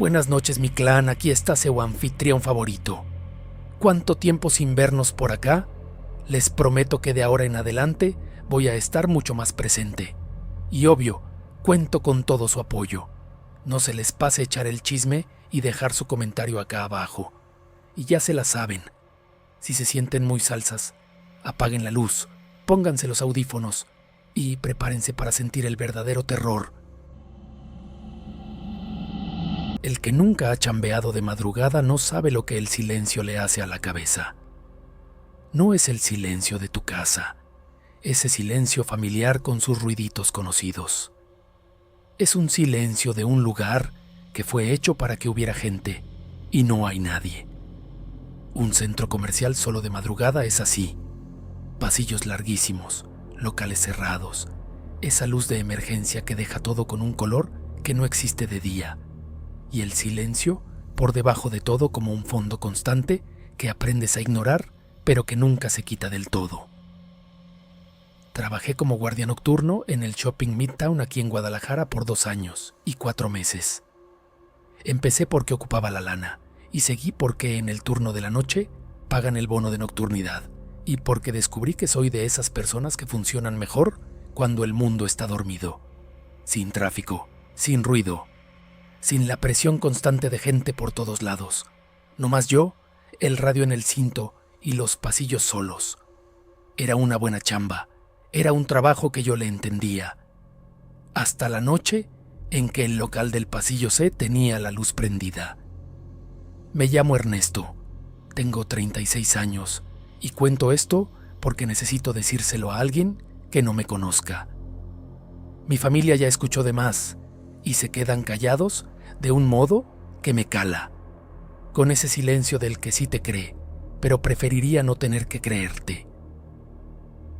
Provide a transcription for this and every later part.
Buenas noches, mi clan, aquí está su anfitrión favorito. ¿Cuánto tiempo sin vernos por acá? Les prometo que de ahora en adelante voy a estar mucho más presente. Y obvio, cuento con todo su apoyo. No se les pase echar el chisme y dejar su comentario acá abajo. Y ya se la saben. Si se sienten muy salsas, apaguen la luz, pónganse los audífonos y prepárense para sentir el verdadero terror. El que nunca ha chambeado de madrugada no sabe lo que el silencio le hace a la cabeza. No es el silencio de tu casa, ese silencio familiar con sus ruiditos conocidos. Es un silencio de un lugar que fue hecho para que hubiera gente y no hay nadie. Un centro comercial solo de madrugada es así. Pasillos larguísimos, locales cerrados, esa luz de emergencia que deja todo con un color que no existe de día. Y el silencio por debajo de todo como un fondo constante que aprendes a ignorar, pero que nunca se quita del todo. Trabajé como guardia nocturno en el Shopping Midtown aquí en Guadalajara por 2 años y 4 meses. Empecé porque ocupaba la lana y seguí porque en el turno de la noche pagan el bono de nocturnidad y porque descubrí que soy de esas personas que funcionan mejor cuando el mundo está dormido, sin tráfico, sin ruido, sin la presión constante de gente por todos lados. Nomás yo, el radio en el cinto y los pasillos solos. Era una buena chamba, era un trabajo que yo le entendía. Hasta la noche en que el local del pasillo C tenía la luz prendida. Me llamo Ernesto, tengo 36 años y cuento esto porque necesito decírselo a alguien que no me conozca. Mi familia ya escuchó de más y se quedan callados de un modo que me cala, con ese silencio del que sí te cree, pero preferiría no tener que creerte.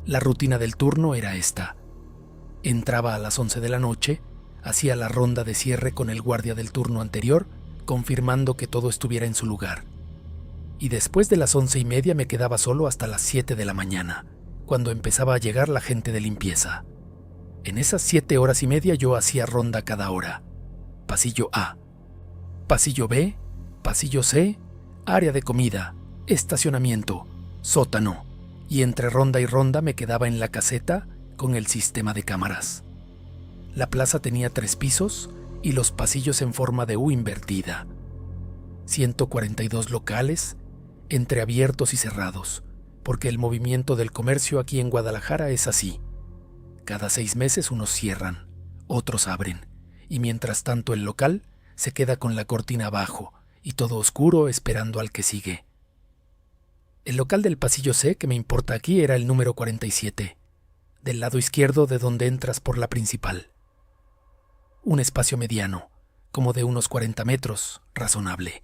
La rutina del turno era esta. Entraba a las 11 de la noche, hacía la ronda de cierre con el guardia del turno anterior, confirmando que todo estuviera en su lugar. Y después de las 11:30 me quedaba solo hasta las 7 de la mañana, cuando empezaba a llegar la gente de limpieza. En esas 7 horas y media yo hacía ronda cada hora. Pasillo A, pasillo B, pasillo C, área de comida, estacionamiento, sótano, y entre ronda y ronda me quedaba en la caseta con el sistema de cámaras. La plaza tenía 3 pisos y los pasillos en forma de U invertida. 142 locales, entre abiertos y cerrados, porque el movimiento del comercio aquí en Guadalajara es así. Cada 6 meses unos cierran, otros abren, y mientras tanto el local se queda con la cortina abajo y todo oscuro esperando al que sigue. El local del pasillo C que me importa aquí era el número 47, del lado izquierdo de donde entras por la principal. Un espacio mediano, como de unos 40 metros, razonable.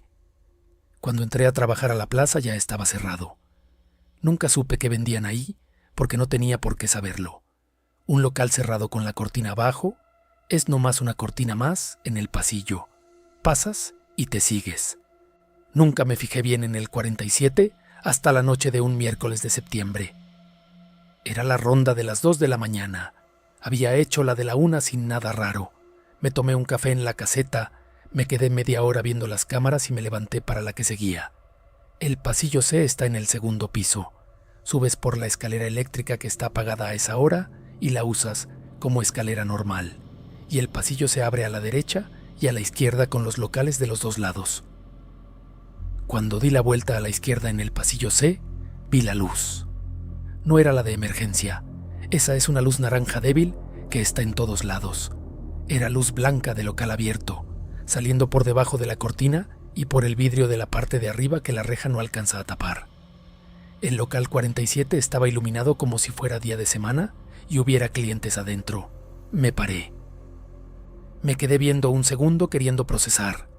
Cuando entré a trabajar a la plaza ya estaba cerrado. Nunca supe qué vendían ahí porque no tenía por qué saberlo. Un local cerrado con la cortina abajo es nomás una cortina más en el pasillo. Pasas y te sigues. Nunca me fijé bien en el 47 hasta la noche de un miércoles de septiembre. Era la ronda de las 2 de la mañana. Había hecho la de la 1 sin nada raro. Me tomé un café en la caseta, me quedé media hora viendo las cámaras y me levanté para la que seguía. El pasillo C está en el 2º piso. Subes por la escalera eléctrica que está apagada a esa hora y la usas como escalera normal. Y el pasillo se abre a la derecha y a la izquierda con los locales de los 2 lados. Cuando di la vuelta a la izquierda en el pasillo C, vi la luz. No era la de emergencia. Esa es una luz naranja débil que está en todos lados. Era luz blanca de local abierto, saliendo por debajo de la cortina y por el vidrio de la parte de arriba que la reja no alcanza a tapar. El local 47 estaba iluminado como si fuera día de semana y hubiera clientes adentro. Me paré. Me quedé viendo un segundo queriendo procesar.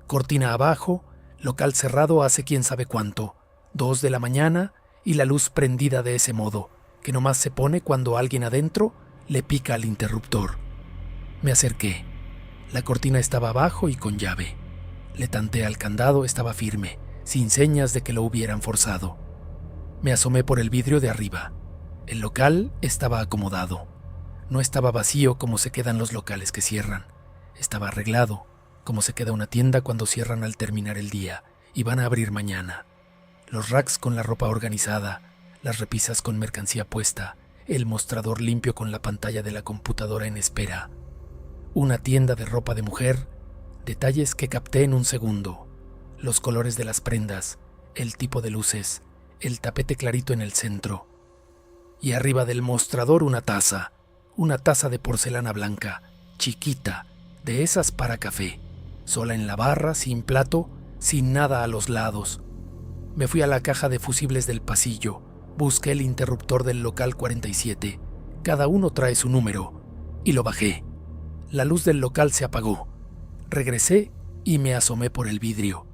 Cortina abajo, local cerrado hace quién sabe cuánto, 2 de la mañana y la luz prendida de ese modo, que nomás se pone cuando alguien adentro le pica al interruptor. Me acerqué. La cortina estaba abajo y con llave. Le tanteé al candado, estaba firme, sin señas de que lo hubieran forzado. Me asomé por el vidrio de arriba. El local estaba acomodado. No estaba vacío como se quedan los locales que cierran. Estaba arreglado, como se queda una tienda cuando cierran al terminar el día y van a abrir mañana. Los racks con la ropa organizada, las repisas con mercancía puesta, el mostrador limpio con la pantalla de la computadora en espera. Una tienda de ropa de mujer, detalles que capté en un segundo. Los colores de las prendas, el tipo de luces, el tapete clarito en el centro. Y arriba del mostrador una taza de porcelana blanca, chiquita, de esas para café, sola en la barra, sin plato, sin nada a los lados. Me fui a la caja de fusibles del pasillo, busqué el interruptor del local 47, cada uno trae su número, y lo bajé. La luz del local se apagó. Regresé y me asomé por el vidrio.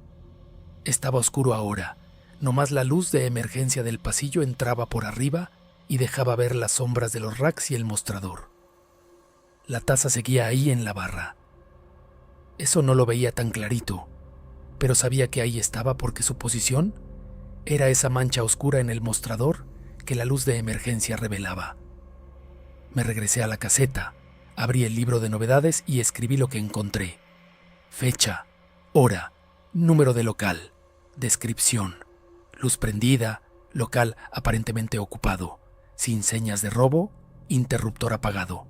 Estaba oscuro ahora, nomás la luz de emergencia del pasillo entraba por arriba y dejaba ver las sombras de los racks y el mostrador. La taza seguía ahí en la barra. Eso no lo veía tan clarito, pero sabía que ahí estaba porque su posición era esa mancha oscura en el mostrador que la luz de emergencia revelaba. Me regresé a la caseta, abrí el libro de novedades y escribí lo que encontré. Fecha, hora, número de local, descripción, luz prendida, local aparentemente ocupado, sin señas de robo, interruptor apagado.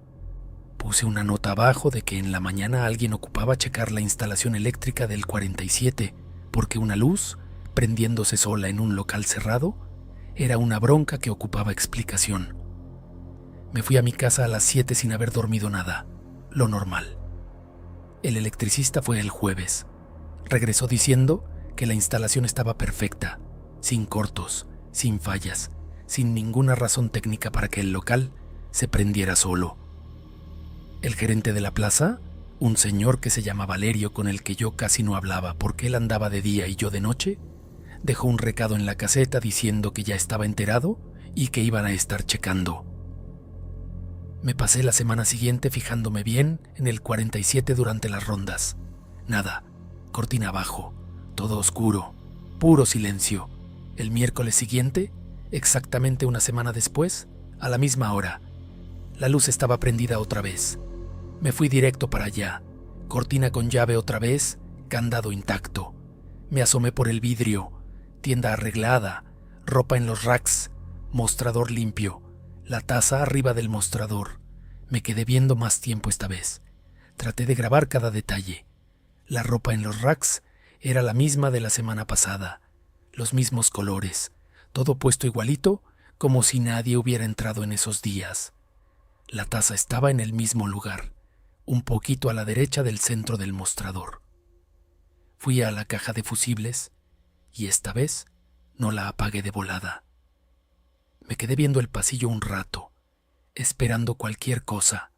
Puse una nota abajo de que en la mañana alguien ocupaba checar la instalación eléctrica del 47, porque una luz, prendiéndose sola en un local cerrado, era una bronca que ocupaba explicación. Me fui a mi casa a las 7 sin haber dormido nada, lo normal. El electricista fue el jueves. Regresó diciendo que la instalación estaba perfecta, sin cortos, sin fallas, sin ninguna razón técnica para que el local se prendiera solo. El gerente de la plaza, un señor que se llama Valerio, con el que yo casi no hablaba porque él andaba de día y yo de noche, dejó un recado en la caseta diciendo que ya estaba enterado y que iban a estar checando. Me pasé la semana siguiente fijándome bien en el 47 durante las rondas. Nada, cortina abajo, todo oscuro, puro silencio. El miércoles siguiente, exactamente una semana después, a la misma hora, la luz estaba prendida otra vez. Me fui directo para allá, cortina con llave otra vez, candado intacto. Me asomé por el vidrio, tienda arreglada, ropa en los racks, mostrador limpio, la taza arriba del mostrador. Me quedé viendo más tiempo esta vez. Traté de grabar cada detalle. La ropa en los racks era la misma de la semana pasada, los mismos colores, todo puesto igualito, como si nadie hubiera entrado en esos días. La taza estaba en el mismo lugar, un poquito a la derecha del centro del mostrador. Fui a la caja de fusibles y esta vez no la apagué de volada. Me quedé viendo el pasillo un rato, esperando cualquier cosa.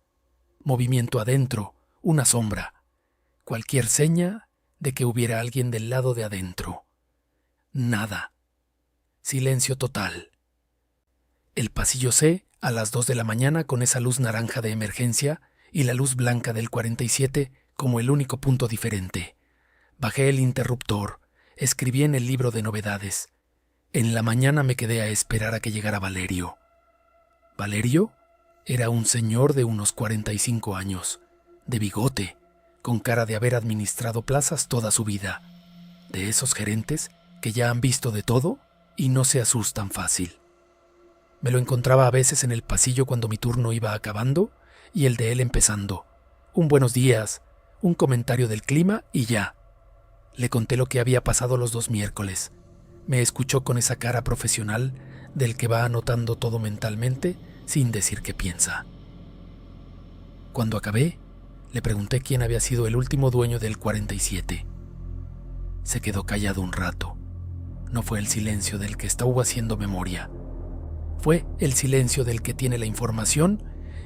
Movimiento adentro, una sombra, cualquier seña de que hubiera alguien del lado de adentro. Nada. Silencio total. El pasillo C, a las 2 de la mañana, con esa luz naranja de emergencia y la luz blanca del 47 como el único punto diferente. Bajé el interruptor, escribí en el libro de novedades. En la mañana me quedé a esperar a que llegara Valerio. Valerio era un señor de unos 45 años, de bigote, con cara de haber administrado plazas toda su vida, de esos gerentes que ya han visto de todo y no se asustan fácil. Me lo encontraba a veces en el pasillo cuando mi turno iba acabando y el de él empezando. Un buenos días, un comentario del clima y ya. Le conté lo que había pasado los 2 miércoles. Me escuchó con esa cara profesional del que va anotando todo mentalmente sin decir qué piensa. Cuando acabé, le pregunté quién había sido el último dueño del 47. Se quedó callado un rato. No fue el silencio del que estuvo haciendo memoria. Fue el silencio del que tiene la información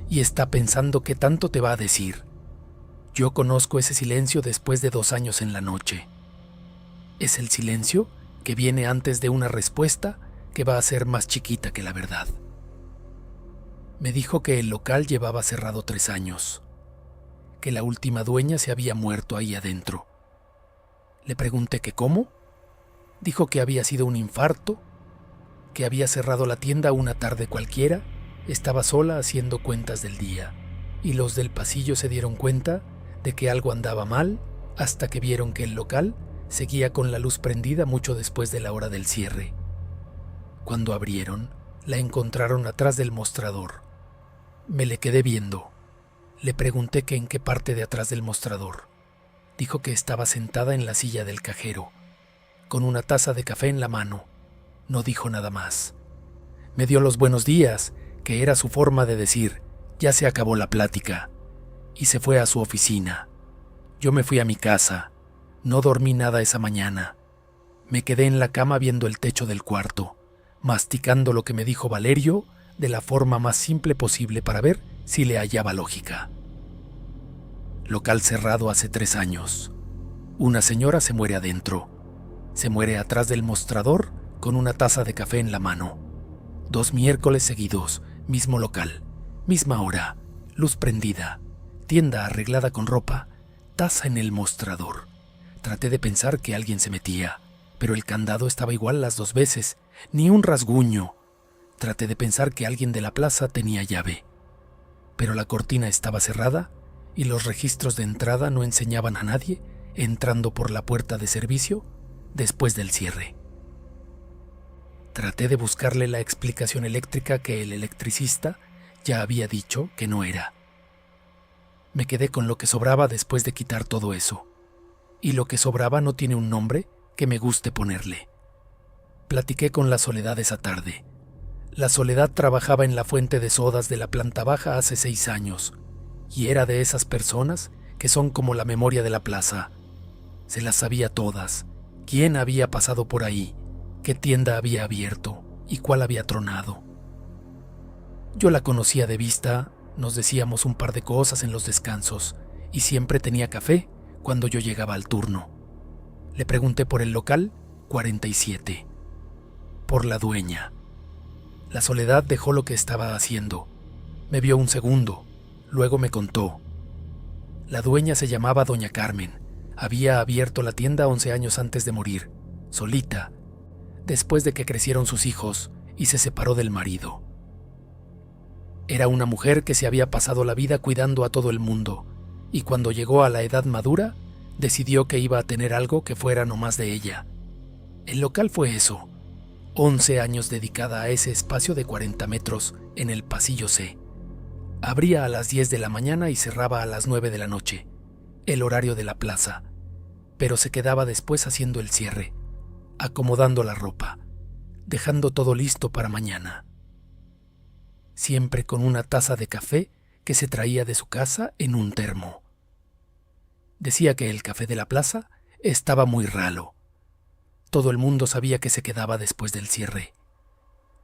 y está pensando qué tanto te va a decir. Yo conozco ese silencio después de 2 años en la noche. Es el silencio que viene antes de una respuesta que va a ser más chiquita que la verdad. Me dijo que el local llevaba cerrado 3 años, que la última dueña se había muerto ahí adentro. Le pregunté que cómo. Dijo que había sido un infarto, que había cerrado la tienda una tarde cualquiera, estaba sola haciendo cuentas del día, y los del pasillo se dieron cuenta de que algo andaba mal hasta que vieron que el local seguía con la luz prendida mucho después de la hora del cierre. Cuando abrieron, la encontraron atrás del mostrador. Me le quedé viendo. Le pregunté que en qué parte de atrás del mostrador. Dijo que estaba sentada en la silla del cajero, con una taza de café en la mano. No dijo nada más. Me dio los buenos días, que era su forma de decir, ya se acabó la plática, y se fue a su oficina. Yo me fui a mi casa. No dormí nada esa mañana. Me quedé en la cama viendo el techo del cuarto, masticando lo que me dijo Valerio de la forma más simple posible para ver si le hallaba lógica. Local cerrado hace 3 años. Una señora se muere adentro. Se muere atrás del mostrador con una taza de café en la mano. 2 miércoles seguidos, mismo local, misma hora, luz prendida, tienda arreglada con ropa, taza en el mostrador. Traté de pensar que alguien se metía, pero el candado estaba igual las 2 veces, ni un rasguño. Traté de pensar que alguien de la plaza tenía llave, pero la cortina estaba cerrada y los registros de entrada no enseñaban a nadie entrando por la puerta de servicio después del cierre. Traté de buscarle la explicación eléctrica que el electricista ya había dicho que no era. Me quedé con lo que sobraba después de quitar todo eso, y lo que sobraba no tiene un nombre que me guste ponerle. Platiqué con la Soledad esa tarde. La Soledad trabajaba en la fuente de sodas de la planta baja hace 6 años, y era de esas personas que son como la memoria de la plaza. Se las sabía todas, quién había pasado por ahí, qué tienda había abierto y cuál había tronado. Yo la conocía de vista, nos decíamos un par de cosas en los descansos, y siempre tenía café cuando yo llegaba al turno. Le pregunté por el local 47, por la dueña. La Soledad dejó lo que estaba haciendo. Me vio un segundo, luego me contó. La dueña se llamaba Doña Carmen. Había abierto la tienda 11 años antes de morir, solita, después de que crecieron sus hijos y se separó del marido. Era una mujer que se había pasado la vida cuidando a todo el mundo, y cuando llegó a la edad madura, decidió que iba a tener algo que fuera nomás de ella. El local fue eso, 11 años dedicada a ese espacio de 40 metros en el pasillo C. Abría a las 10 de la mañana y cerraba a las 9 de la noche, el horario de la plaza, pero se quedaba después haciendo el cierre, acomodando la ropa, dejando todo listo para mañana. Siempre con una taza de café que se traía de su casa en un termo. Decía que el café de la plaza estaba muy ralo. Todo el mundo sabía que se quedaba después del cierre.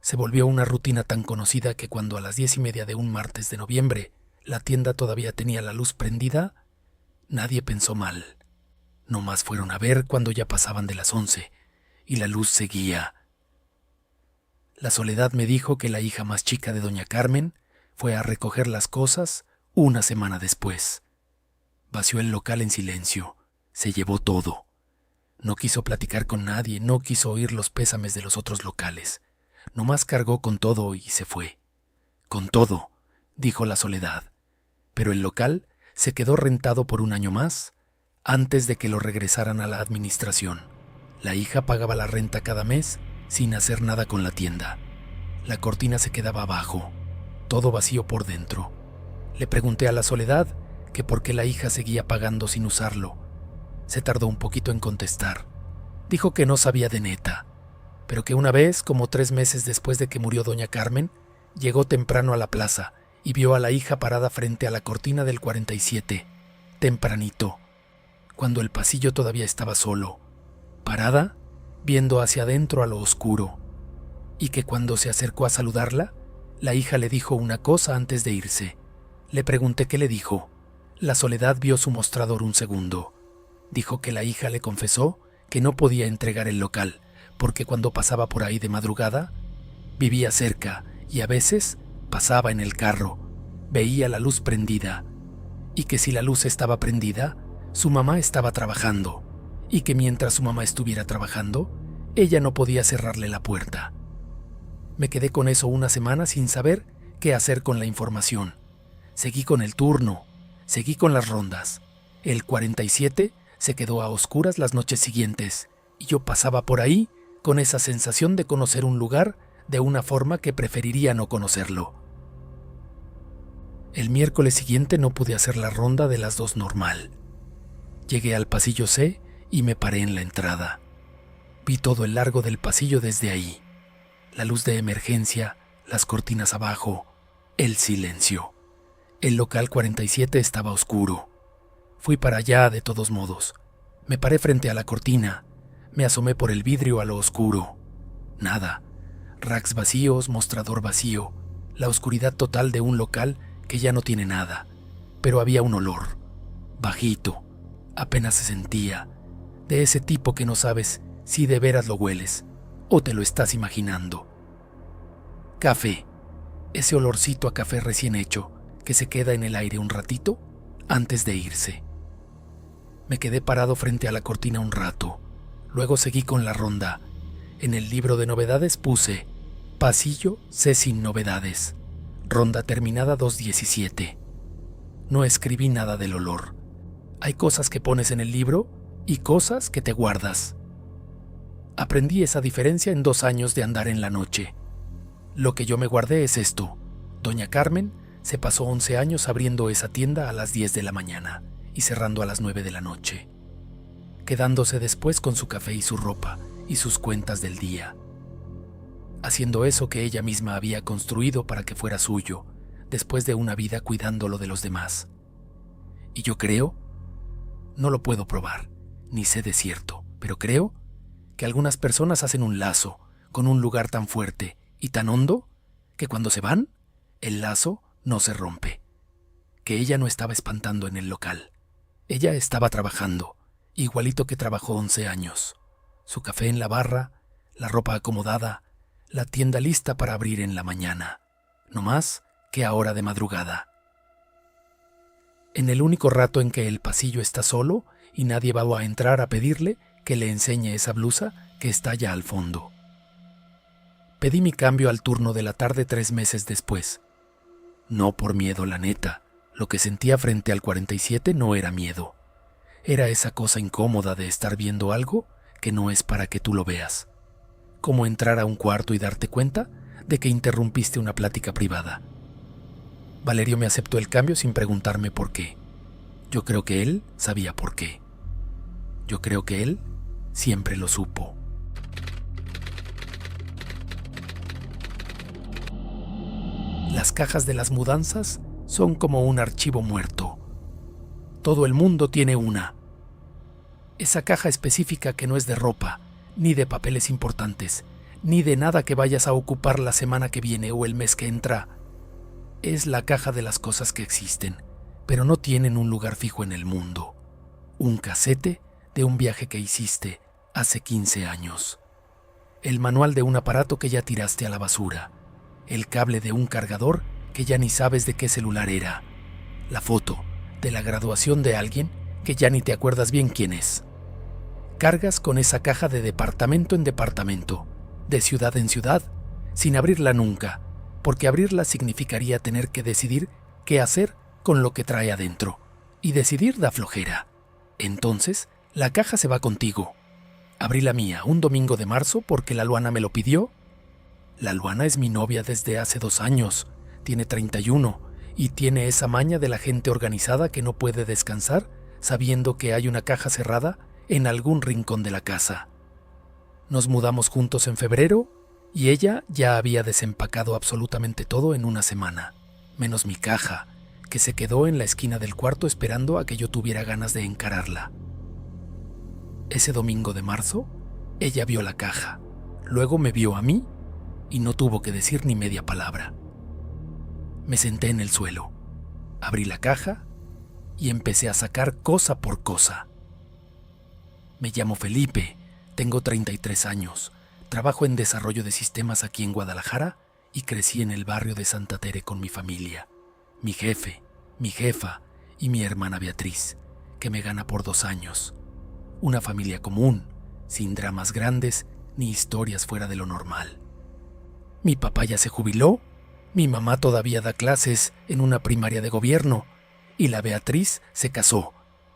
Se volvió una rutina tan conocida que cuando a las 10:30 de un martes de noviembre la tienda todavía tenía la luz prendida, nadie pensó mal. Nomás fueron a ver cuando ya pasaban de las 11 y la luz seguía. La Soledad me dijo que la hija más chica de Doña Carmen fue a recoger las cosas una semana después. Vació el local en silencio, se llevó todo. No quiso platicar con nadie, no quiso oír los pésames de los otros locales. Nomás cargó con todo y se fue. Con todo, dijo la Soledad. Pero el local se quedó rentado por 1 año más antes de que lo regresaran a la administración. La hija pagaba la renta cada mes sin hacer nada con la tienda. La cortina se quedaba abajo, todo vacío por dentro. Le pregunté a la Soledad que por qué la hija seguía pagando sin usarlo. Se tardó un poquito en contestar. Dijo que no sabía de neta, pero que una vez, como 3 meses después de que murió Doña Carmen, llegó temprano a la plaza y vio a la hija parada frente a la cortina del 47, tempranito, cuando el pasillo todavía estaba solo, parada, viendo hacia adentro a lo oscuro, y que cuando se acercó a saludarla, la hija le dijo una cosa antes de irse. Le pregunté qué le dijo. La Soledad vio su mostrador un segundo. Dijo que la hija le confesó que no podía entregar el local, porque cuando pasaba por ahí de madrugada, vivía cerca y a veces pasaba en el carro, veía la luz prendida, y que si la luz estaba prendida, su mamá estaba trabajando, y que mientras su mamá estuviera trabajando, ella no podía cerrarle la puerta. Me quedé con eso una semana sin saber qué hacer con la información. Seguí con el turno, seguí con las rondas. El 47 se quedó a oscuras las noches siguientes y yo pasaba por ahí con esa sensación de conocer un lugar de una forma que preferiría no conocerlo. El miércoles siguiente no pude hacer la ronda de las 2 normal. Llegué al pasillo C y me paré en la entrada. Vi todo el largo del pasillo desde ahí. La luz de emergencia, las cortinas abajo, el silencio. El local 47 estaba oscuro. Fui para allá de todos modos. Me paré frente a la cortina. Me asomé por el vidrio a lo oscuro. Nada. Racks vacíos, mostrador vacío. La oscuridad total de un local que ya no tiene nada. Pero había un olor. Bajito. Apenas se sentía. De ese tipo que no sabes si de veras lo hueles o te lo estás imaginando. Café. Ese olorcito a café recién hecho que se queda en el aire un ratito antes de irse. Me quedé parado frente a la cortina un rato. Luego seguí con la ronda. En el libro de novedades puse Pasillo C sin novedades. Ronda terminada 2:17. No escribí nada del olor. Hay cosas que pones en el libro y cosas que te guardas. Aprendí esa diferencia en 2 años de andar en la noche. Lo que yo me guardé es esto. Doña Carmen se pasó 11 años abriendo esa tienda a las 10 de la mañana y cerrando a las 9 de la noche, quedándose después con su café y su ropa y sus cuentas del día, haciendo eso que ella misma había construido para que fuera suyo, después de una vida cuidándolo de los demás. Y yo creo, no lo puedo probar, ni sé de cierto, pero creo que algunas personas hacen un lazo con un lugar tan fuerte y tan hondo que cuando se van, el lazo no se rompe. Que ella no estaba espantando en el local. Ella estaba trabajando, igualito que trabajó 11 años. Su café en la barra, la ropa acomodada, la tienda lista para abrir en la mañana. No más que ahora de madrugada. En el único rato en que el pasillo está solo y nadie va a entrar a pedirle que le enseñe esa blusa que está allá al fondo. Pedí mi cambio al turno de la tarde 3 meses después. No por miedo, la neta. Lo que sentía frente al 47 no era miedo. Era esa cosa incómoda de estar viendo algo que no es para que tú lo veas. Como entrar a un cuarto y darte cuenta de que interrumpiste una plática privada. Valerio me aceptó el cambio sin preguntarme por qué. Yo creo que él sabía por qué. Yo creo que él siempre lo supo. Las cajas de las mudanzas son como un archivo muerto. Todo el mundo tiene una. Esa caja específica que no es de ropa, ni de papeles importantes, ni de nada que vayas a ocupar la semana que viene o el mes que entra. Es la caja de las cosas que existen, pero no tienen un lugar fijo en el mundo. Un casete de un viaje que hiciste hace 15 años. El manual de un aparato que ya tiraste a la basura. El cable de un cargador que ya ni sabes de qué celular era. La foto de la graduación de alguien que ya ni te acuerdas bien quién es. Cargas con esa caja de departamento en departamento, de ciudad en ciudad, sin abrirla nunca, porque abrirla significaría tener que decidir qué hacer con lo que trae adentro, y decidir da flojera. Entonces, la caja se va contigo. Abrí la mía un domingo de marzo porque la Luana me lo pidió. La Luana es mi novia desde hace 2 años, tiene 31 y tiene esa maña de la gente organizada que no puede descansar sabiendo que hay una caja cerrada en algún rincón de la casa. Nos mudamos juntos en febrero y ella ya había desempacado absolutamente todo en una semana, menos mi caja, que se quedó en la esquina del cuarto esperando a que yo tuviera ganas de encararla. Ese domingo de marzo, ella vio la caja, luego me vio a mí y no tuvo que decir ni media palabra. Me senté en el suelo, abrí la caja y empecé a sacar cosa por cosa. Me llamo Felipe, tengo 33 años, trabajo en desarrollo de sistemas aquí en Guadalajara y crecí en el barrio de Santa Tere con mi familia, mi jefe, mi jefa y mi hermana Beatriz, que me gana por 2 años. Una familia común, sin dramas grandes ni historias fuera de lo normal. Mi papá ya se jubiló, mi mamá todavía da clases en una primaria de gobierno y la Beatriz se casó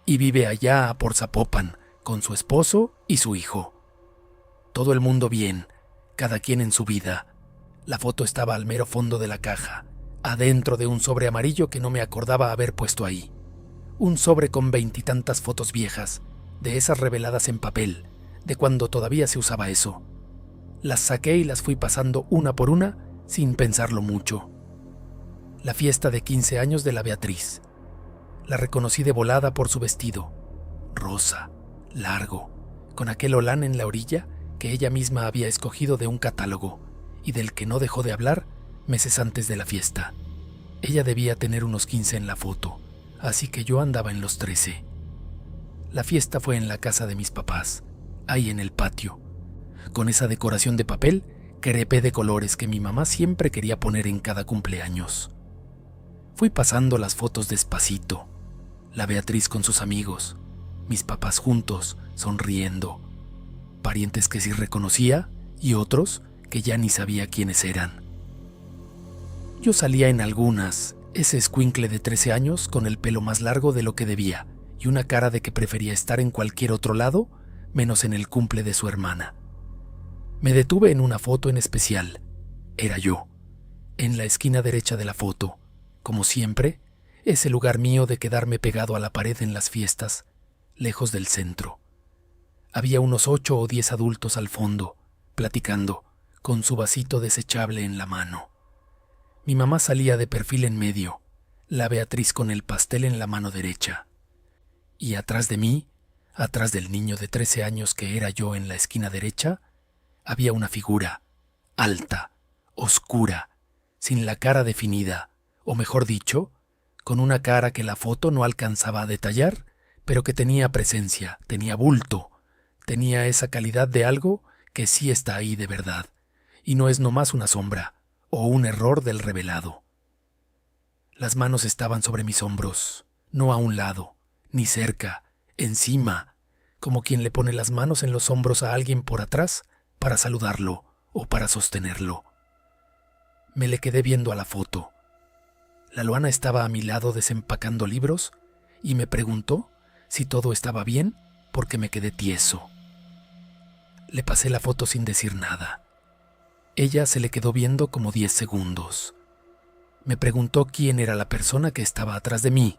y vive allá por Zapopan con su esposo y su hijo. Todo el mundo bien, cada quien en su vida. La foto estaba al mero fondo de la caja, adentro de un sobre amarillo que no me acordaba haber puesto ahí. Un sobre con 20 y tantas fotos viejas, de esas reveladas en papel, de cuando todavía se usaba eso. Las saqué y las fui pasando una por una sin pensarlo mucho. La fiesta de 15 años de la Beatriz. La reconocí de volada por su vestido, rosa, largo, con aquel holán en la orilla que ella misma había escogido de un catálogo y del que no dejó de hablar meses antes de la fiesta. Ella debía tener unos 15 en la foto, así que yo andaba en los 13. La fiesta fue en la casa de mis papás, ahí en el patio, con esa decoración de papel crepé de colores que mi mamá siempre quería poner en cada cumpleaños. Fui pasando las fotos despacito, la Beatriz con sus amigos, mis papás juntos, sonriendo, parientes que sí reconocía y otros que ya ni sabía quiénes eran. Yo salía en algunas, ese escuincle de 13 años con el pelo más largo de lo que debía y una cara de que prefería estar en cualquier otro lado, menos en el cumple de su hermana. Me detuve en una foto en especial. Era yo, en la esquina derecha de la foto, como siempre, ese lugar mío de quedarme pegado a la pared en las fiestas, lejos del centro. Había unos 8 o 10 adultos al fondo, platicando, con su vasito desechable en la mano. Mi mamá salía de perfil en medio, la Beatriz con el pastel en la mano derecha. Y atrás de mí, atrás del niño de 13 años que era yo en la esquina derecha, había una figura, alta, oscura, sin la cara definida, o mejor dicho, con una cara que la foto no alcanzaba a detallar, pero que tenía presencia, tenía bulto, tenía esa calidad de algo que sí está ahí de verdad, y no es nomás una sombra, o un error del revelado. Las manos estaban sobre mis hombros, no a un lado, ni cerca, encima, como quien le pone las manos en los hombros a alguien por atrás para saludarlo o para sostenerlo. Me le quedé viendo a la foto. La Luana estaba a mi lado desempacando libros y me preguntó si todo estaba bien porque me quedé tieso. Le pasé la foto sin decir nada. Ella se le quedó viendo como 10 segundos. Me preguntó quién era la persona que estaba atrás de mí.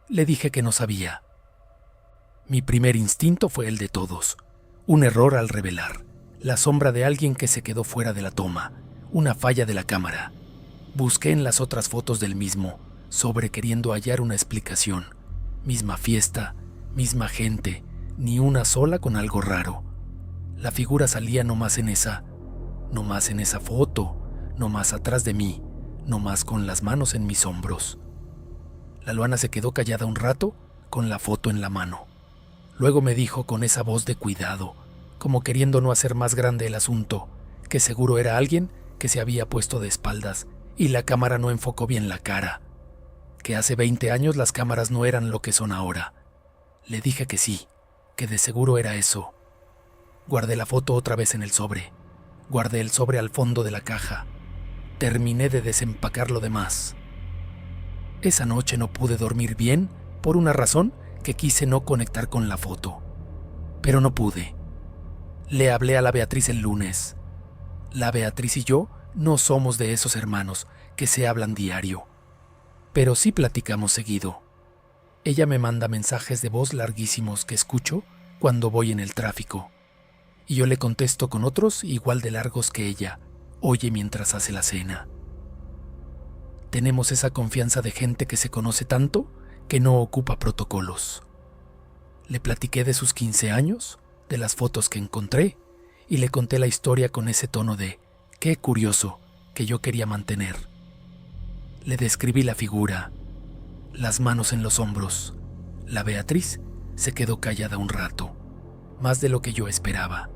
Le dije que no sabía. Mi primer instinto fue el de todos. Un error al revelar. La sombra de alguien que se quedó fuera de la toma. Una falla de la cámara. Busqué en las otras fotos del mismo, sobre queriendo hallar una explicación. Misma fiesta, misma gente, ni una sola con algo raro. La figura salía nomás en esa foto, nomás atrás de mí, nomás con las manos en mis hombros. La Luana se quedó callada un rato, con la foto en la mano. Luego me dijo con esa voz de cuidado, como queriendo no hacer más grande el asunto, que seguro era alguien que se había puesto de espaldas y la cámara no enfocó bien la cara, que hace 20 años las cámaras no eran lo que son ahora. Le dije que sí, que de seguro era eso. Guardé la foto otra vez en el sobre. Guardé el sobre al fondo de la caja. Terminé de desempacar lo demás. Esa noche no pude dormir bien por una razón que quise no conectar con la foto. Pero no pude. Le hablé a la Beatriz el lunes. La Beatriz y yo no somos de esos hermanos que se hablan diario, pero sí platicamos seguido. Ella me manda mensajes de voz larguísimos que escucho cuando voy en el tráfico, y yo le contesto con otros igual de largos que ella oye mientras hace la cena. Tenemos esa confianza de gente que se conoce tanto que no ocupa protocolos. Le platiqué de sus 15 años, de las fotos que encontré, y le conté la historia con ese tono de «qué curioso» que yo quería mantener. Le describí la figura, las manos en los hombros. La Beatriz se quedó callada un rato, más de lo que yo esperaba.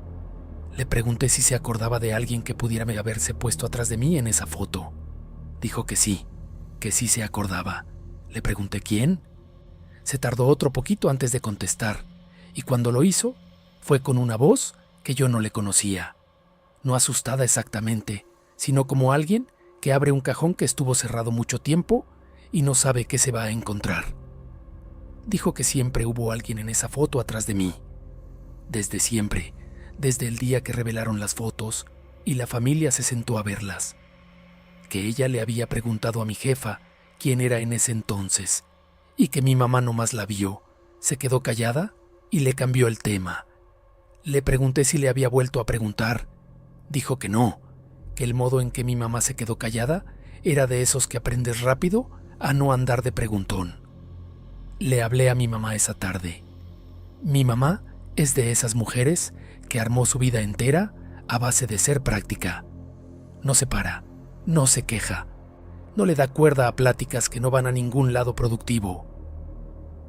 Le pregunté si se acordaba de alguien que pudiera haberse puesto atrás de mí en esa foto. Dijo que sí se acordaba. Le pregunté quién. Se tardó otro poquito antes de contestar, y cuando lo hizo, fue con una voz que yo no le conocía. No asustada exactamente, sino como alguien que abre un cajón que estuvo cerrado mucho tiempo y no sabe qué se va a encontrar. Dijo que siempre hubo alguien en esa foto atrás de mí. Desde siempre, desde el día que revelaron las fotos y la familia se sentó a verlas. Que ella le había preguntado a mi jefa quién era en ese entonces y que mi mamá nomás la vio, se quedó callada y le cambió el tema. Le pregunté si le había vuelto a preguntar. Dijo que no, que el modo en que mi mamá se quedó callada era de esos que aprendes rápido a no andar de preguntón. Le hablé a mi mamá esa tarde. Mi mamá es de esas mujeres que armó su vida entera a base de ser práctica. No se para, no se queja, no le da cuerda a pláticas que no van a ningún lado productivo.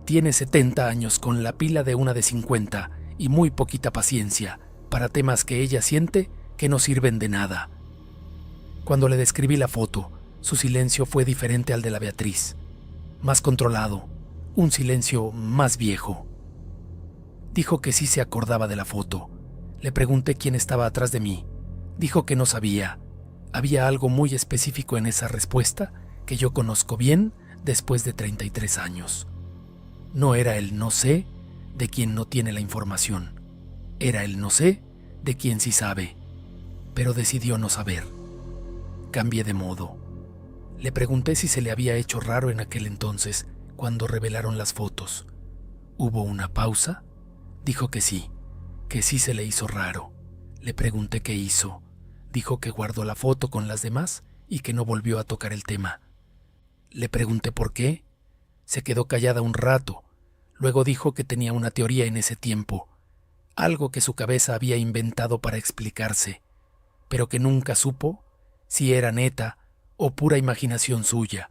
Tiene 70 años con la pila de una de 50 y muy poquita paciencia para temas que ella siente que no sirven de nada. Cuando le describí la foto, su silencio fue diferente al de la Beatriz, más controlado, un silencio más viejo. Dijo que sí se acordaba de la foto. Le pregunté quién estaba atrás de mí. Dijo que no sabía. Había algo muy específico en esa respuesta que yo conozco bien después de 33 años. No era el no sé de quien no tiene la información. Era el no sé de quien sí sabe, pero decidió no saber. Cambié de modo. Le pregunté si se le había hecho raro en aquel entonces, cuando revelaron las fotos. ¿Hubo una pausa? Dijo que sí se le hizo raro. Le pregunté qué hizo. Dijo que guardó la foto con las demás y que no volvió a tocar el tema. Le pregunté por qué. Se quedó callada un rato. Luego dijo que tenía una teoría en ese tiempo, algo que su cabeza había inventado para explicarse, pero que nunca supo si era neta o pura imaginación suya,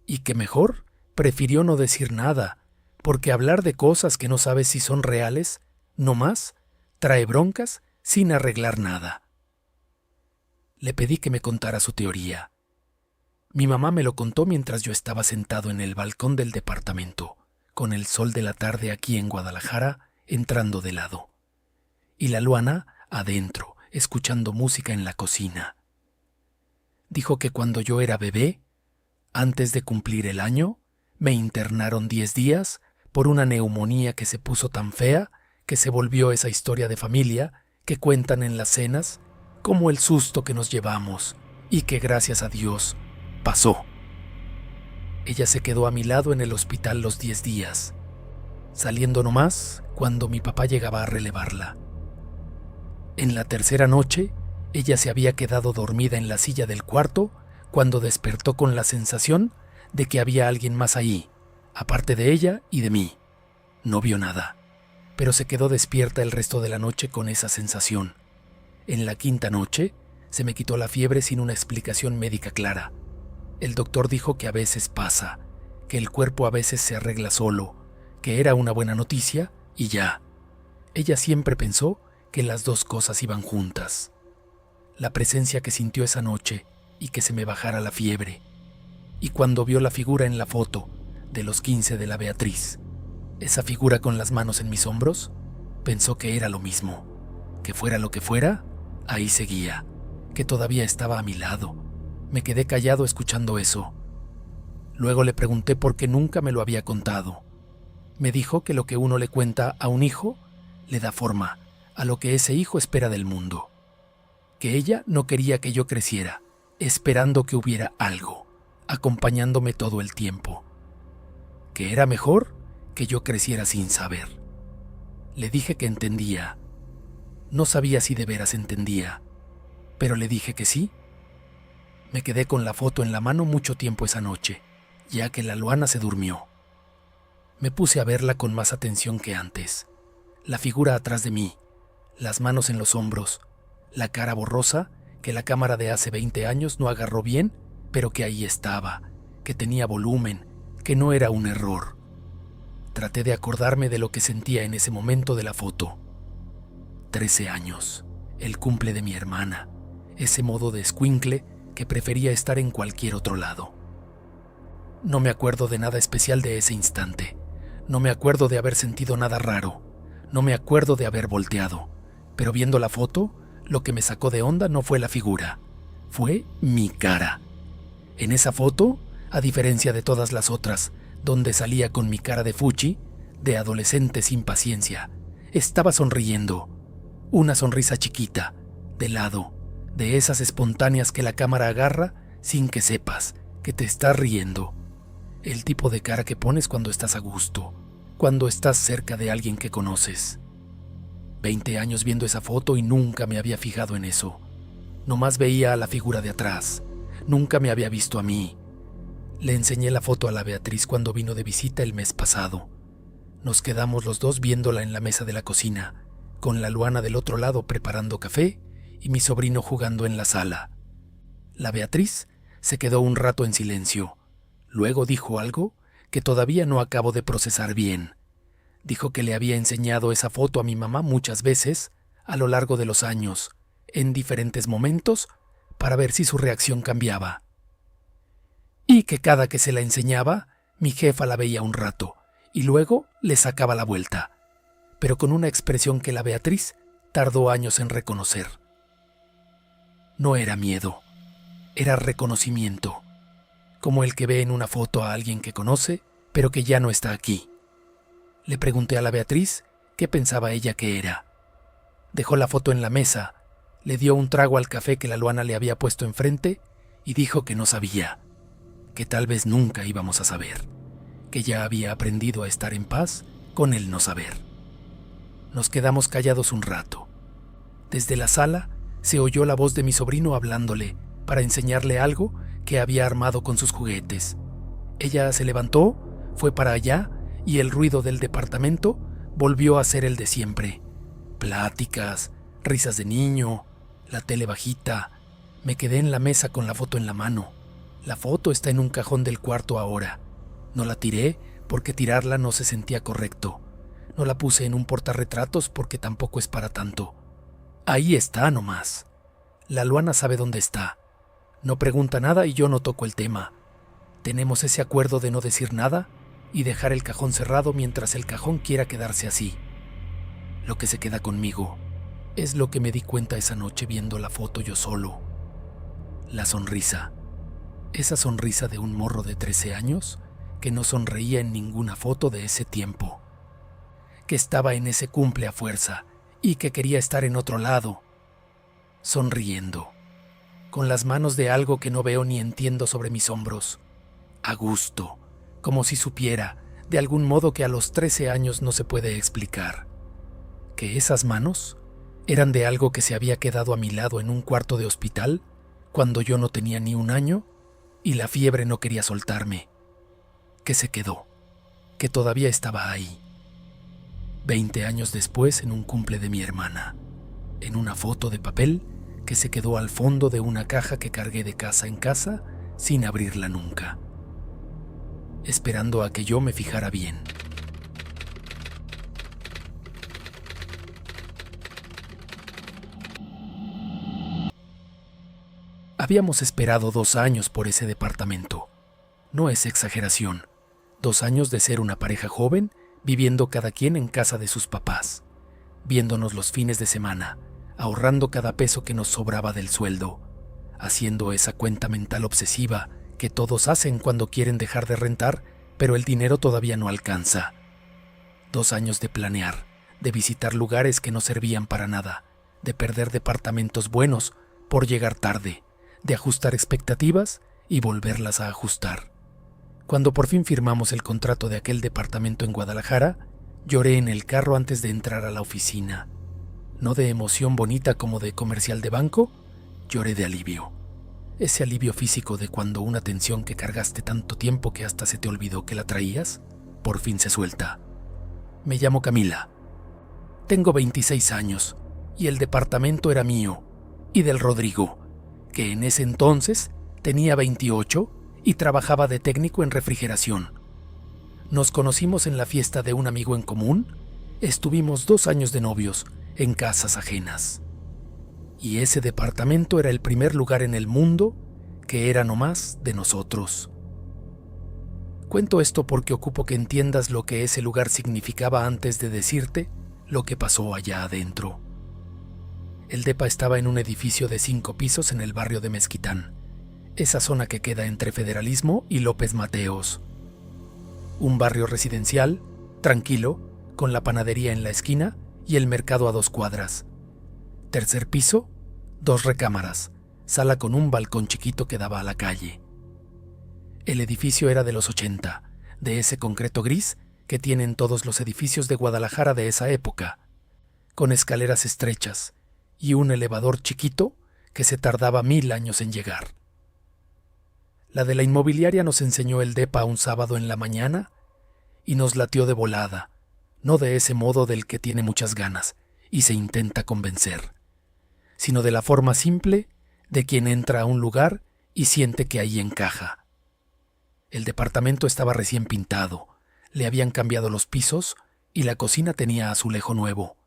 y que mejor prefirió no decir nada, porque hablar de cosas que no sabes si son reales, no más, trae broncas sin arreglar nada. Le pedí que me contara su teoría. Mi mamá me lo contó mientras yo estaba sentado en el balcón del departamento, con el sol de la tarde aquí en Guadalajara entrando de lado, y la Luana adentro, escuchando música en la cocina. Dijo que cuando yo era bebé, antes de cumplir el año, me internaron 10 días por una neumonía que se puso tan fea que se volvió esa historia de familia que cuentan en las cenas como el susto que nos llevamos y que gracias a Dios pasó. Ella se quedó a mi lado en el hospital los 10 días, saliendo nomás cuando mi papá llegaba a relevarla. En la tercera noche, ella se había quedado dormida en la silla del cuarto cuando despertó con la sensación de que había alguien más ahí, aparte de ella y de mí. No vio nada, pero se quedó despierta el resto de la noche con esa sensación. En la quinta noche, se me quitó la fiebre sin una explicación médica clara. El doctor dijo que a veces pasa, que el cuerpo a veces se arregla solo, que era una buena noticia y ya. Ella siempre pensó que las dos cosas iban juntas. La presencia que sintió esa noche y que se me bajara la fiebre. Y cuando vio la figura en la foto de los 15 de la Beatriz, esa figura con las manos en mis hombros, pensó que era lo mismo, que fuera lo que fuera, ahí seguía, que todavía estaba a mi lado. Me quedé callado escuchando eso. Luego le pregunté por qué nunca me lo había contado. Me dijo que lo que uno le cuenta a un hijo le da forma a lo que ese hijo espera del mundo. Que ella no quería que yo creciera, esperando que hubiera algo, acompañándome todo el tiempo. Que era mejor que yo creciera sin saber. Le dije que entendía. No sabía si de veras entendía, pero le dije que sí. Me quedé con la foto en la mano mucho tiempo esa noche, ya que la Luana se durmió. Me puse a verla con más atención que antes. La figura atrás de mí, las manos en los hombros, la cara borrosa que la cámara de hace 20 años no agarró bien, pero que ahí estaba, que tenía volumen, que no era un error. Traté de acordarme de lo que sentía en ese momento de la foto. 13 años, el cumple de mi hermana, ese modo de escuincle que prefería estar en cualquier otro lado. No me acuerdo de nada especial de ese instante. No me acuerdo de haber sentido nada raro. No me acuerdo de haber volteado. Pero viendo la foto, lo que me sacó de onda no fue la figura. Fue mi cara. En esa foto, a diferencia de todas las otras, donde salía con mi cara de fuchi, de adolescente sin paciencia. Estaba sonriendo, una sonrisa chiquita, de lado, de esas espontáneas que la cámara agarra sin que sepas que te estás riendo. El tipo de cara que pones cuando estás a gusto, cuando estás cerca de alguien que conoces. 20 años viendo esa foto y nunca me había fijado en eso. Nomás veía a la figura de atrás, nunca me había visto a mí. Le enseñé la foto a la Beatriz cuando vino de visita el mes pasado. Nos quedamos los dos viéndola en la mesa de la cocina, con la Luana del otro lado preparando café y mi sobrino jugando en la sala. La Beatriz se quedó un rato en silencio. Luego dijo algo que todavía no acabo de procesar bien. Dijo que le había enseñado esa foto a mi mamá muchas veces a lo largo de los años, en diferentes momentos, para ver si su reacción cambiaba. Y que cada que se la enseñaba, mi jefa la veía un rato y luego le sacaba la vuelta, pero con una expresión que la Beatriz tardó años en reconocer. No era miedo, era reconocimiento, como el que ve en una foto a alguien que conoce, pero que ya no está aquí. Le pregunté a la Beatriz qué pensaba ella que era. Dejó la foto en la mesa, le dio un trago al café que la Luana le había puesto enfrente y dijo que no sabía, que tal vez nunca íbamos a saber, que ya había aprendido a estar en paz con el no saber. Nos quedamos callados un rato. Desde la sala se oyó la voz de mi sobrino hablándole para enseñarle algo que había armado con sus juguetes. Ella se levantó, fue para allá y el ruido del departamento volvió a ser el de siempre. Pláticas, risas de niño, la tele bajita. Me quedé en la mesa con la foto en la mano. La foto está en un cajón del cuarto ahora. No la tiré porque tirarla no se sentía correcto. No la puse en un portarretratos porque tampoco es para tanto. Ahí está nomás. La Luana sabe dónde está. No pregunta nada y yo no toco el tema. Tenemos ese acuerdo de no decir nada y dejar el cajón cerrado mientras el cajón quiera quedarse así. Lo que se queda conmigo es lo que me di cuenta esa noche viendo la foto yo solo. La sonrisa. Esa sonrisa de un morro de 13 años que no sonreía en ninguna foto de ese tiempo. Que estaba en ese cumple a fuerza y que quería estar en otro lado. Sonriendo. Con las manos de algo que no veo ni entiendo sobre mis hombros. A gusto. Como si supiera, de algún modo que a los 13 años no se puede explicar. Que esas manos eran de algo que se había quedado a mi lado en un cuarto de hospital cuando yo no tenía ni un año y la fiebre no quería soltarme. Que se quedó, que todavía estaba ahí. 20 años después en un cumple de mi hermana, en una foto de papel que se quedó al fondo de una caja que cargué de casa en casa sin abrirla nunca, esperando a que yo me fijara bien. Habíamos esperado 2 años por ese departamento. No es exageración. 2 años de ser una pareja joven, viviendo cada quien en casa de sus papás, viéndonos los fines de semana, ahorrando cada peso que nos sobraba del sueldo, haciendo esa cuenta mental obsesiva que todos hacen cuando quieren dejar de rentar, pero el dinero todavía no alcanza. 2 años de planear, de visitar lugares que no servían para nada, de perder departamentos buenos por llegar tarde, de ajustar expectativas y volverlas a ajustar. Cuando por fin firmamos el contrato de aquel departamento en Guadalajara, lloré en el carro antes de entrar a la oficina. No de emoción bonita como de comercial de banco, lloré de alivio. Ese alivio físico de cuando una tensión que cargaste tanto tiempo que hasta se te olvidó que la traías, por fin se suelta. Me llamo Camila. Tengo 26 años y el departamento era mío y del Rodrigo, que en ese entonces tenía 28 y trabajaba de técnico en refrigeración. Nos conocimos en la fiesta de un amigo en común, estuvimos 2 años de novios en casas ajenas. Y ese departamento era el primer lugar en el mundo que era nomás de nosotros. Cuento esto porque ocupo que entiendas lo que ese lugar significaba antes de decirte lo que pasó allá adentro. El depa estaba en un edificio de 5 pisos en el barrio de Mezquitán, esa zona que queda entre Federalismo y López Mateos. Un barrio residencial, tranquilo, con la panadería en la esquina y el mercado a 2 cuadras. Tercer piso, 2 recámaras, sala con un balcón chiquito que daba a la calle. El edificio era de los 80, de ese concreto gris que tienen todos los edificios de Guadalajara de esa época, con escaleras estrechas y un elevador chiquito que se tardaba 1000 años en llegar. La de la inmobiliaria nos enseñó el depa un sábado en la mañana y nos latió de volada, no de ese modo del que tiene muchas ganas y se intenta convencer, sino de la forma simple de quien entra a un lugar y siente que ahí encaja. El departamento estaba recién pintado, le habían cambiado los pisos y la cocina tenía azulejo nuevo.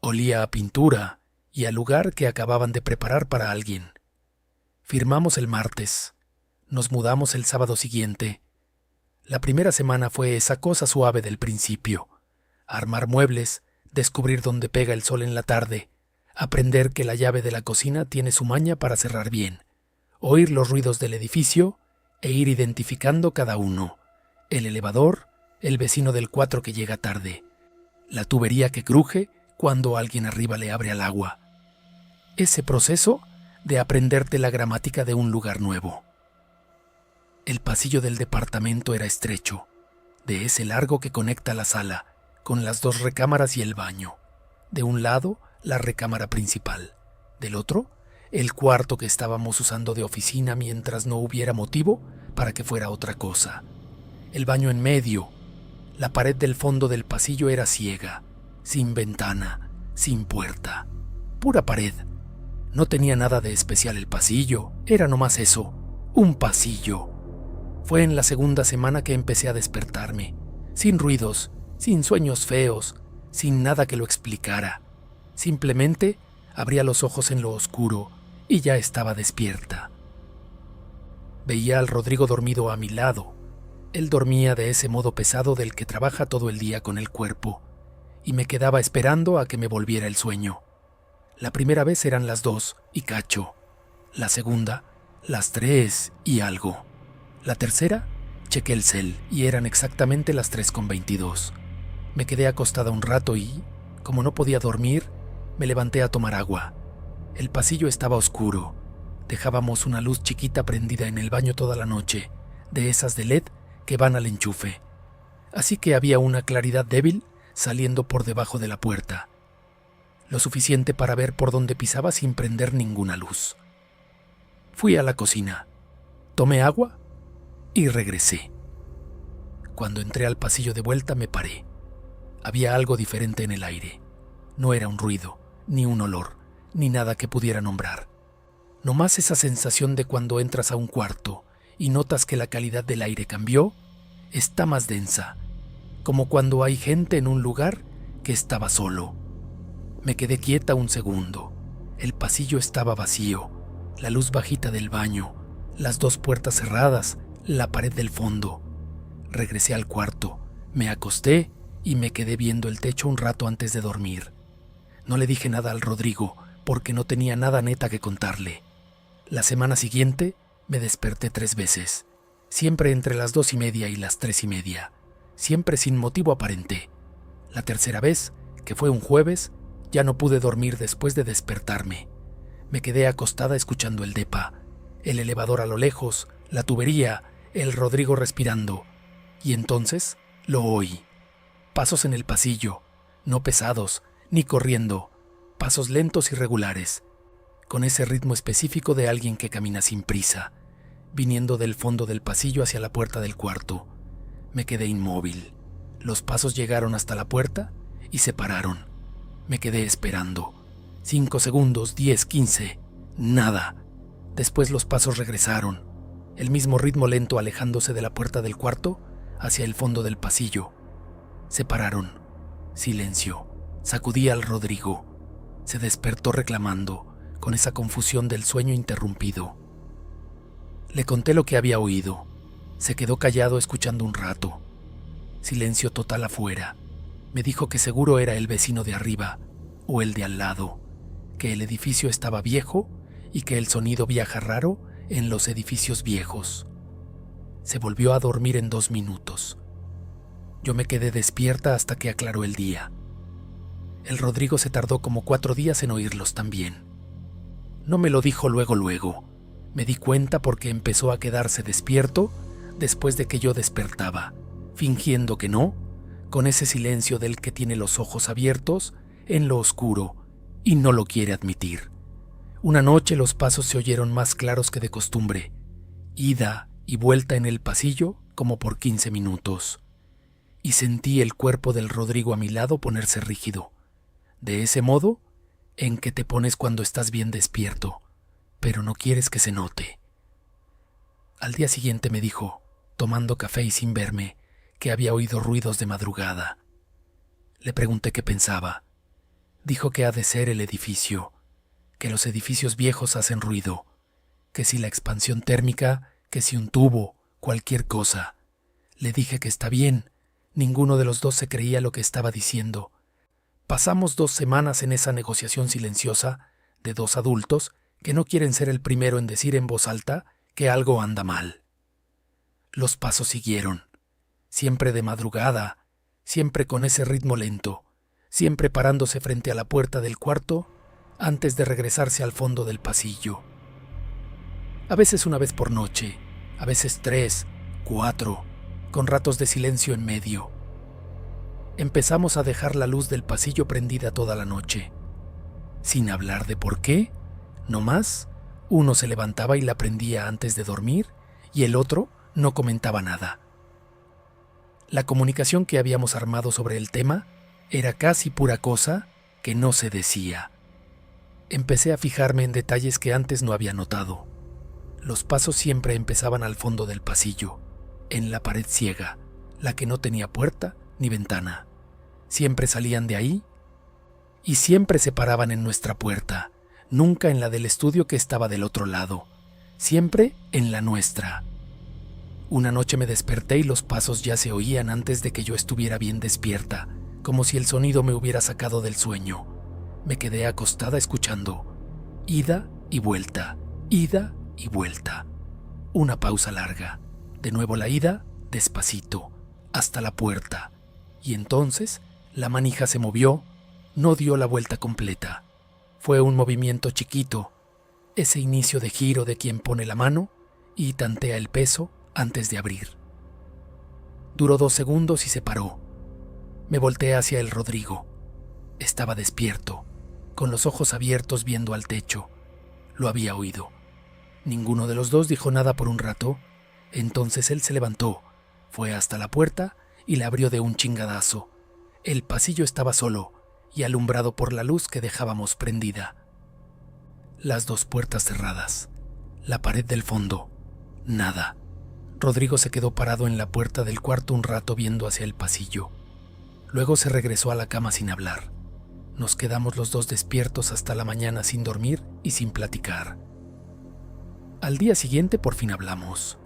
Olía a pintura y al lugar que acababan de preparar para alguien. Firmamos el martes. Nos mudamos el sábado siguiente. La primera semana fue esa cosa suave del principio. Armar muebles, descubrir dónde pega el sol en la tarde, aprender que la llave de la cocina tiene su maña para cerrar bien, oír los ruidos del edificio e ir identificando cada uno. El elevador, el vecino del 4 que llega tarde, la tubería que cruje cuando alguien arriba le abre al agua. Ese proceso de aprenderte la gramática de un lugar nuevo. El pasillo del departamento era estrecho, de ese largo que conecta la sala, con las 2 recámaras y el baño. De un lado, la recámara principal. Del otro, el cuarto que estábamos usando de oficina mientras no hubiera motivo para que fuera otra cosa. El baño en medio. La pared del fondo del pasillo era ciega, sin ventana, sin puerta. Pura pared. No tenía nada de especial el pasillo, era nomás eso, un pasillo. Fue en la segunda semana que empecé a despertarme, sin ruidos, sin sueños feos, sin nada que lo explicara. Simplemente abría los ojos en lo oscuro y ya estaba despierta. Veía al Rodrigo dormido a mi lado. Él dormía de ese modo pesado del que trabaja todo el día con el cuerpo, y me quedaba esperando a que me volviera el sueño. La primera vez eran las 2 y cacho. La segunda, las 3 y algo. La tercera, chequé el cel y eran exactamente las 3:22. Me quedé acostada un rato y, como no podía dormir, me levanté a tomar agua. El pasillo estaba oscuro. Dejábamos una luz chiquita prendida en el baño toda la noche, de esas de LED que van al enchufe. Así que había una claridad débil saliendo por debajo de la puerta. Lo suficiente para ver por dónde pisaba sin prender ninguna luz. Fui a la cocina, tomé agua y regresé. Cuando entré al pasillo de vuelta me paré. Había algo diferente en el aire. No era un ruido, ni un olor, ni nada que pudiera nombrar. Nomás esa sensación de cuando entras a un cuarto y notas que la calidad del aire cambió, está más densa, como cuando hay gente en un lugar que estaba solo. Me quedé quieta un segundo. El pasillo estaba vacío, la luz bajita del baño, las 2 puertas cerradas, la pared del fondo. Regresé al cuarto, me acosté y me quedé viendo el techo un rato antes de dormir. No le dije nada al Rodrigo porque no tenía nada neta que contarle. La semana siguiente me desperté 3 veces, siempre entre las 2:30 y las 3:30, siempre sin motivo aparente. La tercera vez, que fue un jueves, ya no pude dormir después de despertarme. Me quedé acostada escuchando el depa, el elevador a lo lejos, la tubería, el Rodrigo respirando. Y entonces lo oí. Pasos en el pasillo, no pesados, ni corriendo, pasos lentos y regulares, con ese ritmo específico de alguien que camina sin prisa, viniendo del fondo del pasillo hacia la puerta del cuarto. Me quedé inmóvil. Los pasos llegaron hasta la puerta y se pararon. Me quedé esperando. 5 segundos, 10, 15, nada. Después los pasos regresaron, el mismo ritmo lento alejándose de la puerta del cuarto hacia el fondo del pasillo. Se pararon. Silencio. Sacudí al Rodrigo. Se despertó reclamando, con esa confusión del sueño interrumpido. Le conté lo que había oído. Se quedó callado escuchando un rato. Silencio total afuera. Me dijo que seguro era el vecino de arriba o el de al lado, que el edificio estaba viejo y que el sonido viaja raro en los edificios viejos. Se volvió a dormir en 2 minutos. Yo me quedé despierta hasta que aclaró el día. El Rodrigo se tardó como 4 días en oírlos también. No me lo dijo luego. Me di cuenta porque empezó a quedarse despierto después de que yo despertaba, fingiendo que no, con ese silencio del que tiene los ojos abiertos en lo oscuro y no lo quiere admitir. Una noche los pasos se oyeron más claros que de costumbre, ida y vuelta en el pasillo como por 15 minutos, y sentí el cuerpo del Rodrigo a mi lado ponerse rígido, de ese modo en que te pones cuando estás bien despierto, pero no quieres que se note. Al día siguiente me dijo, tomando café y sin verme, que había oído ruidos de madrugada. Le pregunté qué pensaba. Dijo que ha de ser el edificio, que los edificios viejos hacen ruido, que si la expansión térmica, que si un tubo, cualquier cosa. Le dije que está bien, ninguno de los dos se creía lo que estaba diciendo. Pasamos 2 semanas en esa negociación silenciosa de 2 adultos que no quieren ser el primero en decir en voz alta que algo anda mal. Los pasos siguieron, siempre de madrugada, siempre con ese ritmo lento, siempre parándose frente a la puerta del cuarto antes de regresarse al fondo del pasillo. A veces una vez por noche, a veces 3, 4, con ratos de silencio en medio. Empezamos a dejar la luz del pasillo prendida toda la noche. Sin hablar de por qué, nomás, uno se levantaba y la prendía antes de dormir y el otro no comentaba nada. La comunicación que habíamos armado sobre el tema era casi pura cosa que no se decía. Empecé a fijarme en detalles que antes no había notado. Los pasos siempre empezaban al fondo del pasillo, en la pared ciega, la que no tenía puerta ni ventana. Siempre salían de ahí y siempre se paraban en nuestra puerta, nunca en la del estudio que estaba del otro lado, siempre en la nuestra. Una noche me desperté y los pasos ya se oían antes de que yo estuviera bien despierta, como si el sonido me hubiera sacado del sueño. Me quedé acostada escuchando. Ida y vuelta, ida y vuelta. Una pausa larga. De nuevo la ida, despacito, hasta la puerta. Y entonces la manija se movió, no dio la vuelta completa. Fue un movimiento chiquito, ese inicio de giro de quien pone la mano y tantea el peso antes de abrir. Duró 2 segundos y se paró. Me volteé hacia el Rodrigo. Estaba despierto, con los ojos abiertos viendo al techo. Lo había oído. Ninguno de los dos dijo nada por un rato. Entonces él se levantó, fue hasta la puerta y la abrió de un chingadazo. El pasillo estaba solo y alumbrado por la luz que dejábamos prendida. Las 2 puertas cerradas. La pared del fondo. Nada. Rodrigo se quedó parado en la puerta del cuarto un rato viendo hacia el pasillo. Luego se regresó a la cama sin hablar. Nos quedamos los dos despiertos hasta la mañana sin dormir y sin platicar. Al día siguiente por fin hablamos.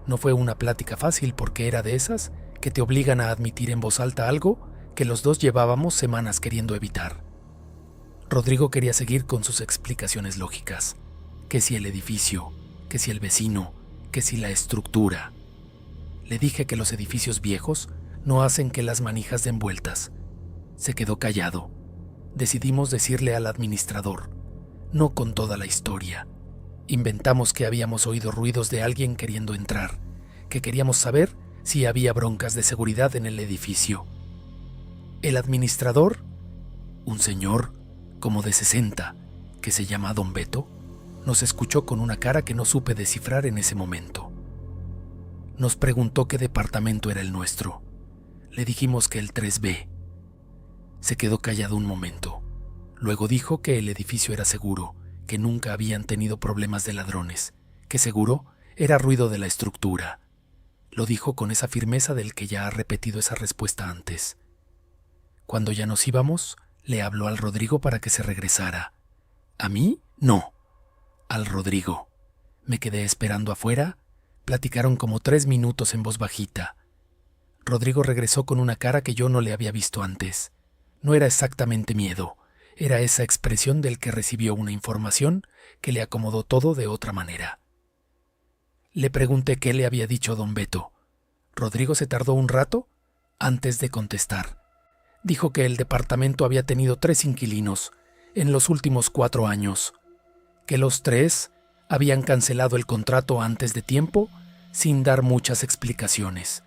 No fue una plática fácil porque era de esas que te obligan a admitir en voz alta algo que los dos llevábamos semanas queriendo evitar. Rodrigo quería seguir con sus explicaciones lógicas, que si el edificio, que si el vecino, que si la estructura. Le dije que los edificios viejos no hacen que las manijas den vueltas. Se quedó callado. Decidimos decirle al administrador, no con toda la historia. Inventamos que habíamos oído ruidos de alguien queriendo entrar, que queríamos saber si había broncas de seguridad en el edificio. El administrador, un señor como de 60, que se llama Don Beto, nos escuchó con una cara que no supe descifrar en ese momento. Nos preguntó qué departamento era el nuestro. Le dijimos que el 3B. Se quedó callado un momento. Luego dijo que el edificio era seguro, que nunca habían tenido problemas de ladrones, que seguro era ruido de la estructura. Lo dijo con esa firmeza del que ya ha repetido esa respuesta antes. Cuando ya nos íbamos, le habló al Rodrigo para que se regresara. ¿A mí? No. Al Rodrigo. Me quedé esperando afuera. Platicaron como 3 minutos en voz bajita. Rodrigo regresó con una cara que yo no le había visto antes. No era exactamente miedo, era esa expresión del que recibió una información que le acomodó todo de otra manera. Le pregunté qué le había dicho don Beto. Rodrigo se tardó un rato antes de contestar. Dijo que el departamento había tenido 3 inquilinos en los últimos 4 años, que los 3 habían cancelado el contrato antes de tiempo sin dar muchas explicaciones,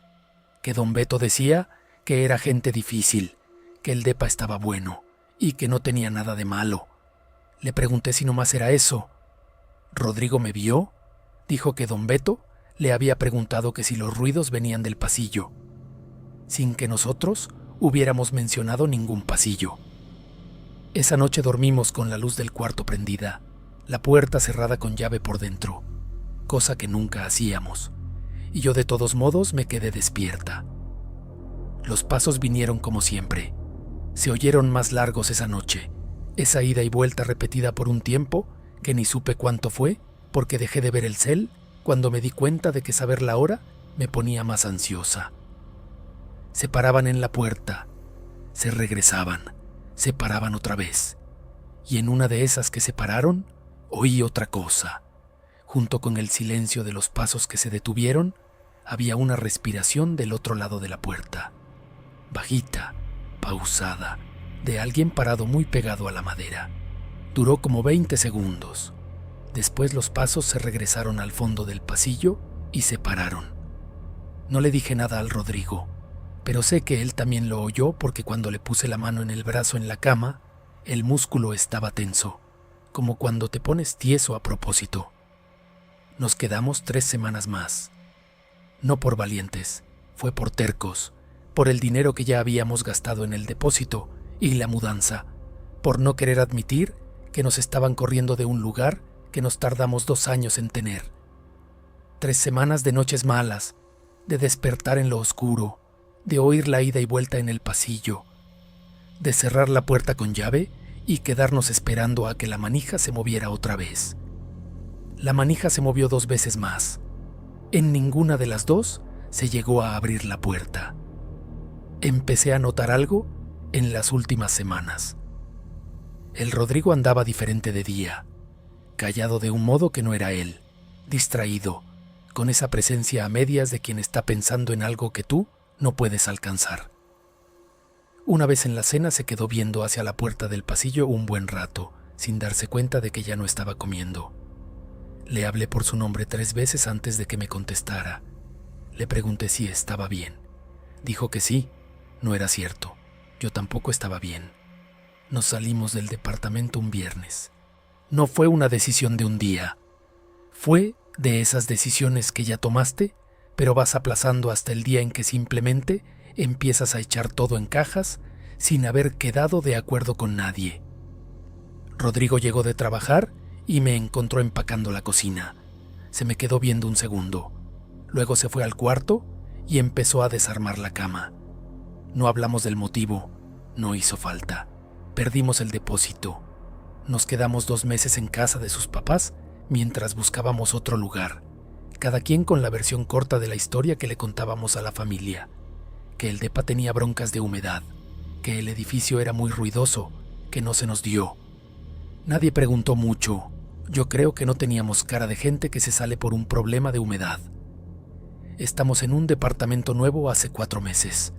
que don Beto decía que era gente difícil, que el depa estaba bueno y que no tenía nada de malo. Le pregunté si nomás era eso. Rodrigo me vio, dijo que don Beto le había preguntado que si los ruidos venían del pasillo, sin que nosotros hubiéramos mencionado ningún pasillo. Esa noche dormimos con la luz del cuarto prendida, la puerta cerrada con llave por dentro, cosa que nunca hacíamos, y yo de todos modos me quedé despierta. Los pasos vinieron como siempre. Se oyeron más largos esa noche, esa ida y vuelta repetida por un tiempo que ni supe cuánto fue, porque dejé de ver el cel cuando me di cuenta de que saber la hora me ponía más ansiosa. Se paraban en la puerta, se regresaban, se paraban otra vez, y en una de esas que se pararon, oí otra cosa. Junto con el silencio de los pasos que se detuvieron, había una respiración del otro lado de la puerta, bajita, pausada, de alguien parado muy pegado a la madera. Duró como 20 segundos. Después los pasos se regresaron al fondo del pasillo y se pararon. No le dije nada al Rodrigo, pero sé que él también lo oyó porque cuando le puse la mano en el brazo en la cama, el músculo estaba tenso, como cuando te pones tieso a propósito. Nos quedamos 3 semanas más. No por valientes, fue por tercos, por el dinero que ya habíamos gastado en el depósito y la mudanza, por no querer admitir que nos estaban corriendo de un lugar que nos tardamos 2 años en tener. 3 semanas de noches malas, de despertar en lo oscuro, de oír la ida y vuelta en el pasillo, de cerrar la puerta con llave y quedarnos esperando a que la manija se moviera otra vez. La manija se movió 2 veces más. En ninguna de las 2 se llegó a abrir la puerta. Empecé a notar algo en las últimas semanas. El Rodrigo andaba diferente de día, callado de un modo que no era él, distraído, con esa presencia a medias de quien está pensando en algo que tú no puedes alcanzar. Una vez en la cena se quedó viendo hacia la puerta del pasillo un buen rato, sin darse cuenta de que ya no estaba comiendo. Le hablé por su nombre 3 veces antes de que me contestara. Le pregunté si estaba bien. Dijo que sí. No era cierto. Yo tampoco estaba bien. Nos salimos del departamento un viernes. No fue una decisión de un día. Fue de esas decisiones que ya tomaste, pero vas aplazando hasta el día en que simplemente empiezas a echar todo en cajas sin haber quedado de acuerdo con nadie. Rodrigo llegó de trabajar y me encontró empacando la cocina. Se me quedó viendo un segundo. Luego se fue al cuarto y empezó a desarmar la cama. No hablamos del motivo, no hizo falta. Perdimos el depósito. Nos quedamos 2 meses en casa de sus papás mientras buscábamos otro lugar, cada quien con la versión corta de la historia que le contábamos a la familia, que el depa tenía broncas de humedad, que el edificio era muy ruidoso, que no se nos dio. Nadie preguntó mucho. Yo creo que no teníamos cara de gente que se sale por un problema de humedad. Estamos en un departamento nuevo hace 4 meses.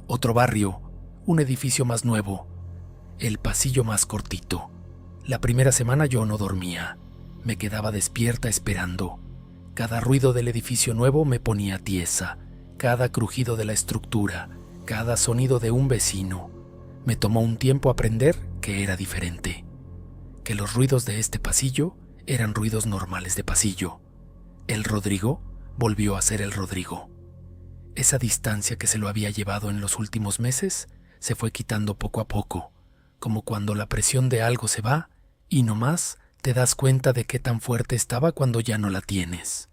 Otro barrio, un edificio más nuevo, el pasillo más cortito. La primera semana yo no dormía. Me quedaba despierta esperando. Cada ruido del edificio nuevo me ponía tiesa, cada crujido de la estructura, cada sonido de un vecino. Me tomó un tiempo aprender que era diferente, que los ruidos de este pasillo eran ruidos normales de pasillo. El Rodrigo volvió a ser el Rodrigo. Esa distancia que se lo había llevado en los últimos meses se fue quitando poco a poco, como cuando la presión de algo se va y nomás te das cuenta de qué tan fuerte estaba cuando ya no la tienes.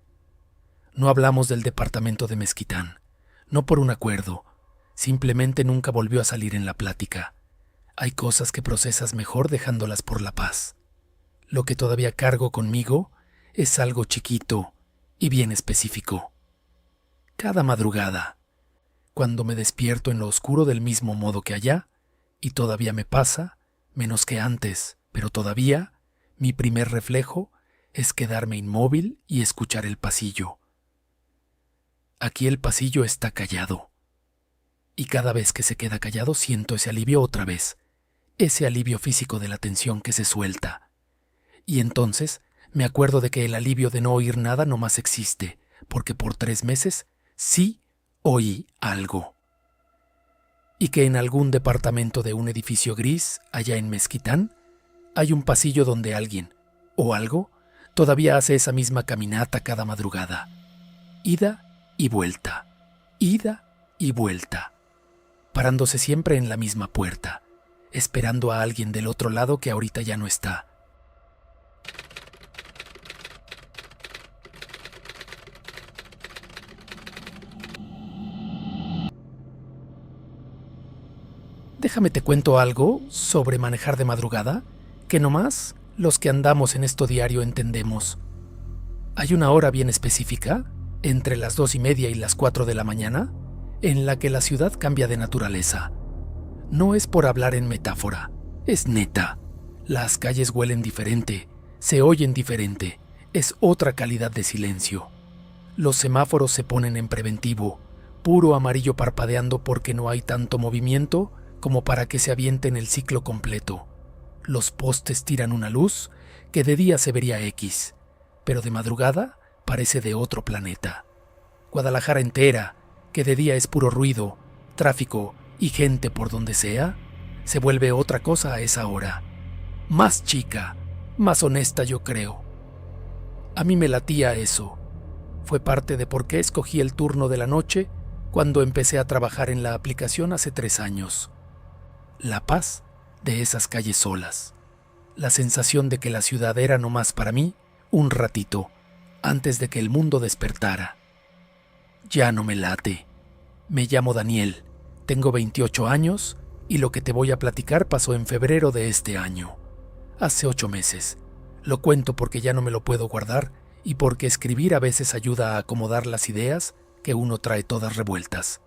No hablamos del departamento de Mezquitán, no por un acuerdo, simplemente nunca volvió a salir en la plática. Hay cosas que procesas mejor dejándolas por la paz. Lo que todavía cargo conmigo es algo chiquito y bien específico. Cada madrugada, cuando me despierto en lo oscuro del mismo modo que allá, y todavía me pasa, menos que antes, pero todavía, mi primer reflejo es quedarme inmóvil y escuchar el pasillo. Aquí el pasillo está callado. Y cada vez que se queda callado siento ese alivio otra vez, ese alivio físico de la tensión que se suelta. Y entonces me acuerdo de que el alivio de no oír nada no más existe, porque por 3 meses sí oí algo. Y que en algún departamento de un edificio gris, allá en Mezquitán, hay un pasillo donde alguien, o algo, todavía hace esa misma caminata cada madrugada. Ida y vuelta, ida y vuelta, parándose siempre en la misma puerta, esperando a alguien del otro lado que ahorita ya no está. Déjame te cuento algo sobre manejar de madrugada, que nomás los que andamos en esto diario entendemos. Hay una hora bien específica, entre las 2:30 y las 4 de la mañana, en la que la ciudad cambia de naturaleza. No es por hablar en metáfora, es neta. Las calles huelen diferente, se oyen diferente, es otra calidad de silencio. Los semáforos se ponen en preventivo, puro amarillo parpadeando porque no hay tanto movimiento como para que se avienten el ciclo completo. Los postes tiran una luz que de día se vería X, pero de madrugada parece de otro planeta. Guadalajara entera, que de día es puro ruido, tráfico y gente por donde sea, se vuelve otra cosa a esa hora. Más chica, más honesta yo creo. A mí me latía eso. Fue parte de por qué escogí el turno de la noche cuando empecé a trabajar en la aplicación hace 3 años. La paz de esas calles solas. La sensación de que la ciudad era nomás para mí un ratito, antes de que el mundo despertara. Ya no me late. Me llamo Daniel, tengo 28 años y lo que te voy a platicar pasó en febrero de este año. Hace 8 meses. Lo cuento porque ya no me lo puedo guardar y porque escribir a veces ayuda a acomodar las ideas que uno trae todas revueltas.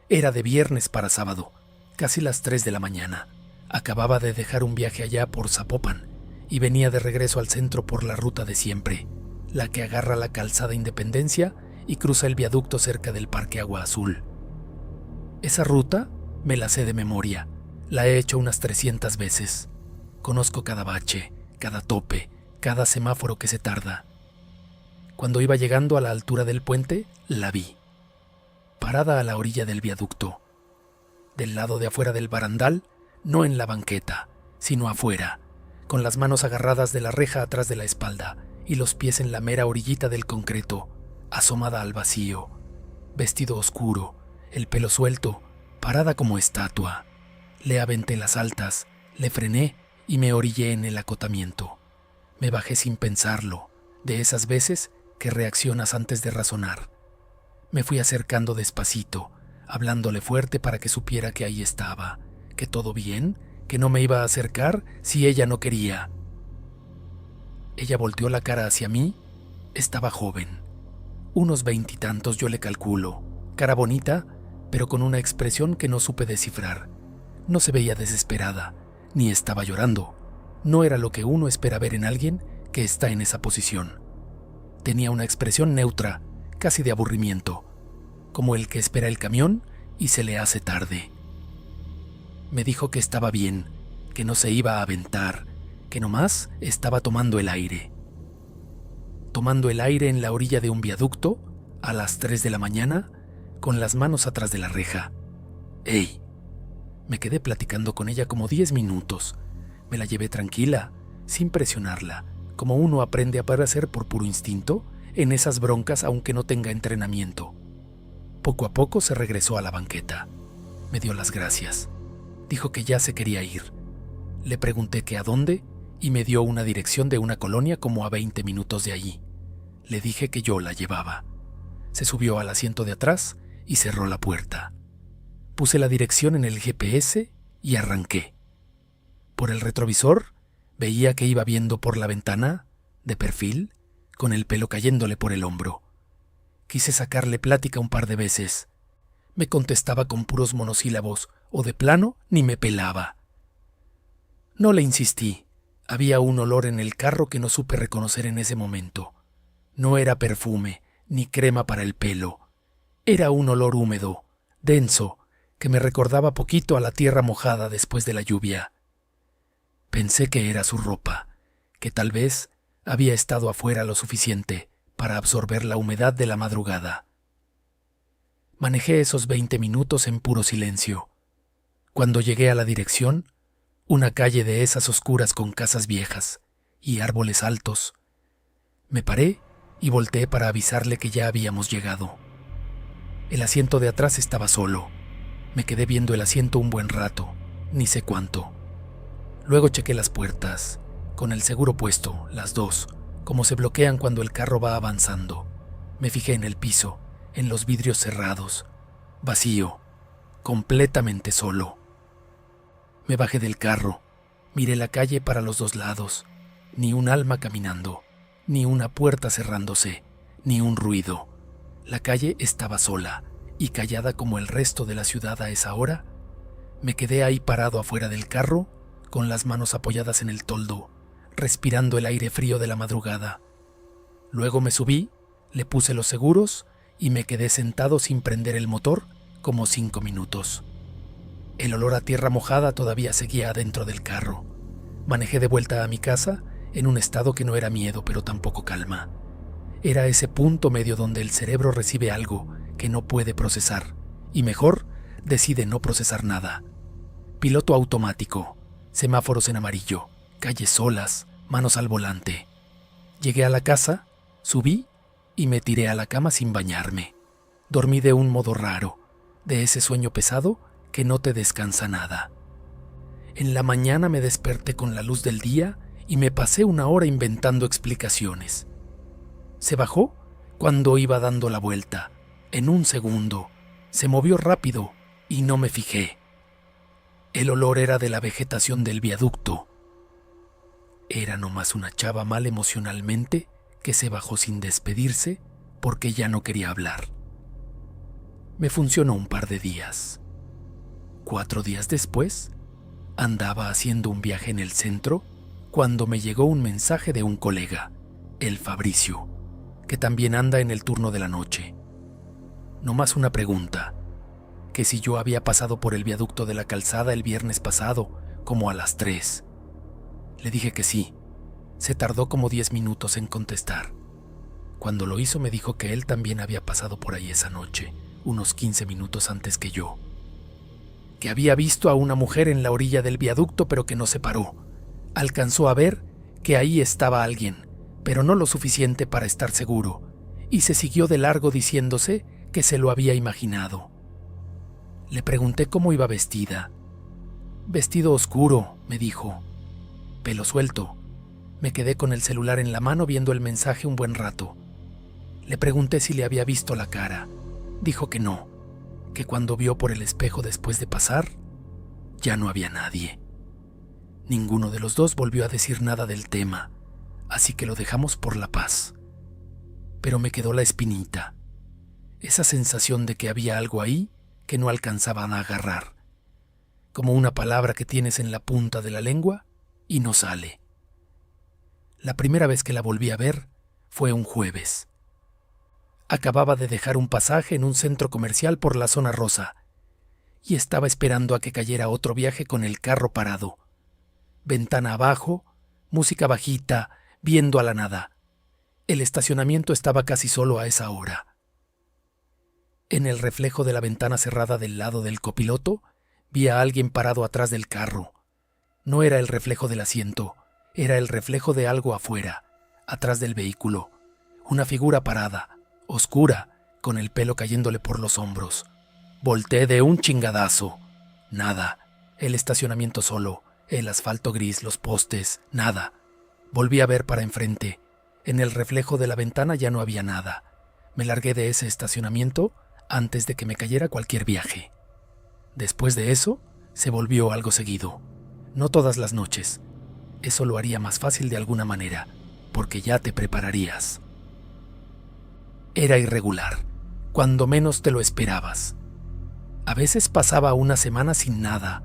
Era de viernes para sábado, casi las 3 de la mañana. Acababa de dejar un viaje allá por Zapopan y venía de regreso al centro por la ruta de siempre, la que agarra la calzada Independencia y cruza el viaducto cerca del Parque Agua Azul. Esa ruta me la sé de memoria, la he hecho unas 300 veces. Conozco cada bache, cada tope, cada semáforo que se tarda. Cuando iba llegando a la altura del puente, la vi, parada a la orilla del viaducto, del lado de afuera del barandal, no en la banqueta, sino afuera, con las manos agarradas de la reja atrás de la espalda y los pies en la mera orillita del concreto, asomada al vacío, vestido oscuro, el pelo suelto, parada como estatua. Le aventé las altas, le frené y me orillé en el acotamiento. Me bajé sin pensarlo, de esas veces que reaccionas antes de razonar. Me fui acercando despacito, hablándole fuerte para que supiera que ahí estaba, que todo bien, que no me iba a acercar si ella no quería. Ella volteó la cara hacia mí. Estaba joven, unos 20 y tantos yo le calculo, cara bonita, pero con una expresión que no supe descifrar. No se veía desesperada, ni estaba llorando. No era lo que uno espera ver en alguien que está en esa posición. Tenía una expresión neutra, casi de aburrimiento, como el que espera el camión y se le hace tarde. Me dijo que estaba bien, que no se iba a aventar, que nomás estaba tomando el aire. Tomando el aire en la orilla de un viaducto, a las 3 de la mañana, con las manos atrás de la reja. ¡Ey! Me quedé platicando con ella como 10 minutos. Me la llevé tranquila, sin presionarla, como uno aprende a padecer por puro instinto en esas broncas aunque no tenga entrenamiento. Poco a poco se regresó a la banqueta. Me dio las gracias. Dijo que ya se quería ir. Le pregunté que a dónde y me dio una dirección de una colonia como a 20 minutos de allí. Le dije que yo la llevaba. Se subió al asiento de atrás y cerró la puerta. Puse la dirección en el GPS y arranqué. Por el retrovisor veía que iba viendo por la ventana, de perfil, con el pelo cayéndole por el hombro. Quise sacarle plática un par de veces. Me contestaba con puros monosílabos o de plano ni me pelaba. No le insistí. Había un olor en el carro que no supe reconocer en ese momento. No era perfume, ni crema para el pelo. Era un olor húmedo, denso, que me recordaba poquito a la tierra mojada después de la lluvia. Pensé que era su ropa, que tal vez había estado afuera lo suficiente para absorber la humedad de la madrugada. Manejé esos 20 minutos en puro silencio. Cuando llegué a la dirección, una calle de esas oscuras con casas viejas y árboles altos, me paré y volteé para avisarle que ya habíamos llegado. El asiento de atrás estaba solo. Me quedé viendo el asiento un buen rato, ni sé cuánto. Luego chequé las puertas, con el seguro puesto, las dos, como se bloquean cuando el carro va avanzando. Me fijé en el piso, en los vidrios cerrados, vacío, completamente solo. Me bajé del carro, miré la calle para los dos lados, ni un alma caminando, ni una puerta cerrándose, ni un ruido. La calle estaba sola y callada como el resto de la ciudad a esa hora. Me quedé ahí parado afuera del carro, con las manos apoyadas en el toldo, respirando el aire frío de la madrugada. Luego me subí, le puse los seguros y me quedé sentado sin prender el motor como 5 minutos. El olor a tierra mojada todavía seguía adentro del carro. Manejé de vuelta a mi casa en un estado que no era miedo, pero tampoco calma. Era ese punto medio donde el cerebro recibe algo que no puede procesar y mejor decide no procesar nada. Piloto automático, semáforos en amarillo, calles solas, manos al volante. Llegué a la casa, subí y me tiré a la cama sin bañarme. Dormí de un modo raro, de ese sueño pesado que no te descansa nada. En la mañana me desperté con la luz del día y me pasé una hora inventando explicaciones. Se bajó cuando iba dando la vuelta. En un segundo, se movió rápido y no me fijé. El olor era de la vegetación del viaducto. Era nomás una chava mal emocionalmente que se bajó sin despedirse porque ya no quería hablar. Me funcionó un par de días. 4 días después, andaba haciendo un viaje en el centro cuando me llegó un mensaje de un colega, el Fabricio, que también anda en el turno de la noche. Nomás una pregunta, que si yo había pasado por el viaducto de la Calzada el viernes pasado, como a las 3. Le dije que sí. Se tardó como 10 minutos en contestar. Cuando lo hizo me dijo que él también había pasado por ahí esa noche, unos 15 minutos antes que yo. Que había visto a una mujer en la orilla del viaducto pero que no se paró. Alcanzó a ver que ahí estaba alguien, pero no lo suficiente para estar seguro, y se siguió de largo diciéndose que se lo había imaginado. Le pregunté cómo iba vestida. Vestido oscuro, me dijo. Pelo suelto. Me quedé con el celular en la mano viendo el mensaje un buen rato. Le pregunté si le había visto la cara. Dijo que no, que cuando vio por el espejo después de pasar, ya no había nadie. Ninguno de los dos volvió a decir nada del tema, así que lo dejamos por la paz. Pero me quedó la espinita, esa sensación de que había algo ahí que no alcanzaban a agarrar, como una palabra que tienes en la punta de la lengua y no sale. La primera vez que la volví a ver fue un jueves. Acababa de dejar un pasaje en un centro comercial por la zona rosa y estaba esperando a que cayera otro viaje con el carro parado. Ventana abajo, música bajita, viendo a la nada. El estacionamiento estaba casi solo a esa hora. En el reflejo de la ventana cerrada del lado del copiloto, vi a alguien parado atrás del carro. No era el reflejo del asiento, era el reflejo de algo afuera, atrás del vehículo. Una figura parada, oscura, con el pelo cayéndole por los hombros. Volteé de un chingadazo. Nada. El estacionamiento solo, el asfalto gris, los postes, nada. Volví a ver para enfrente. En el reflejo de la ventana ya no había nada. Me largué de ese estacionamiento antes de que me cayera cualquier viaje. Después de eso, se volvió algo seguido. No todas las noches. Eso lo haría más fácil de alguna manera, porque ya te prepararías. Era irregular, cuando menos te lo esperabas. A veces pasaba una semana sin nada.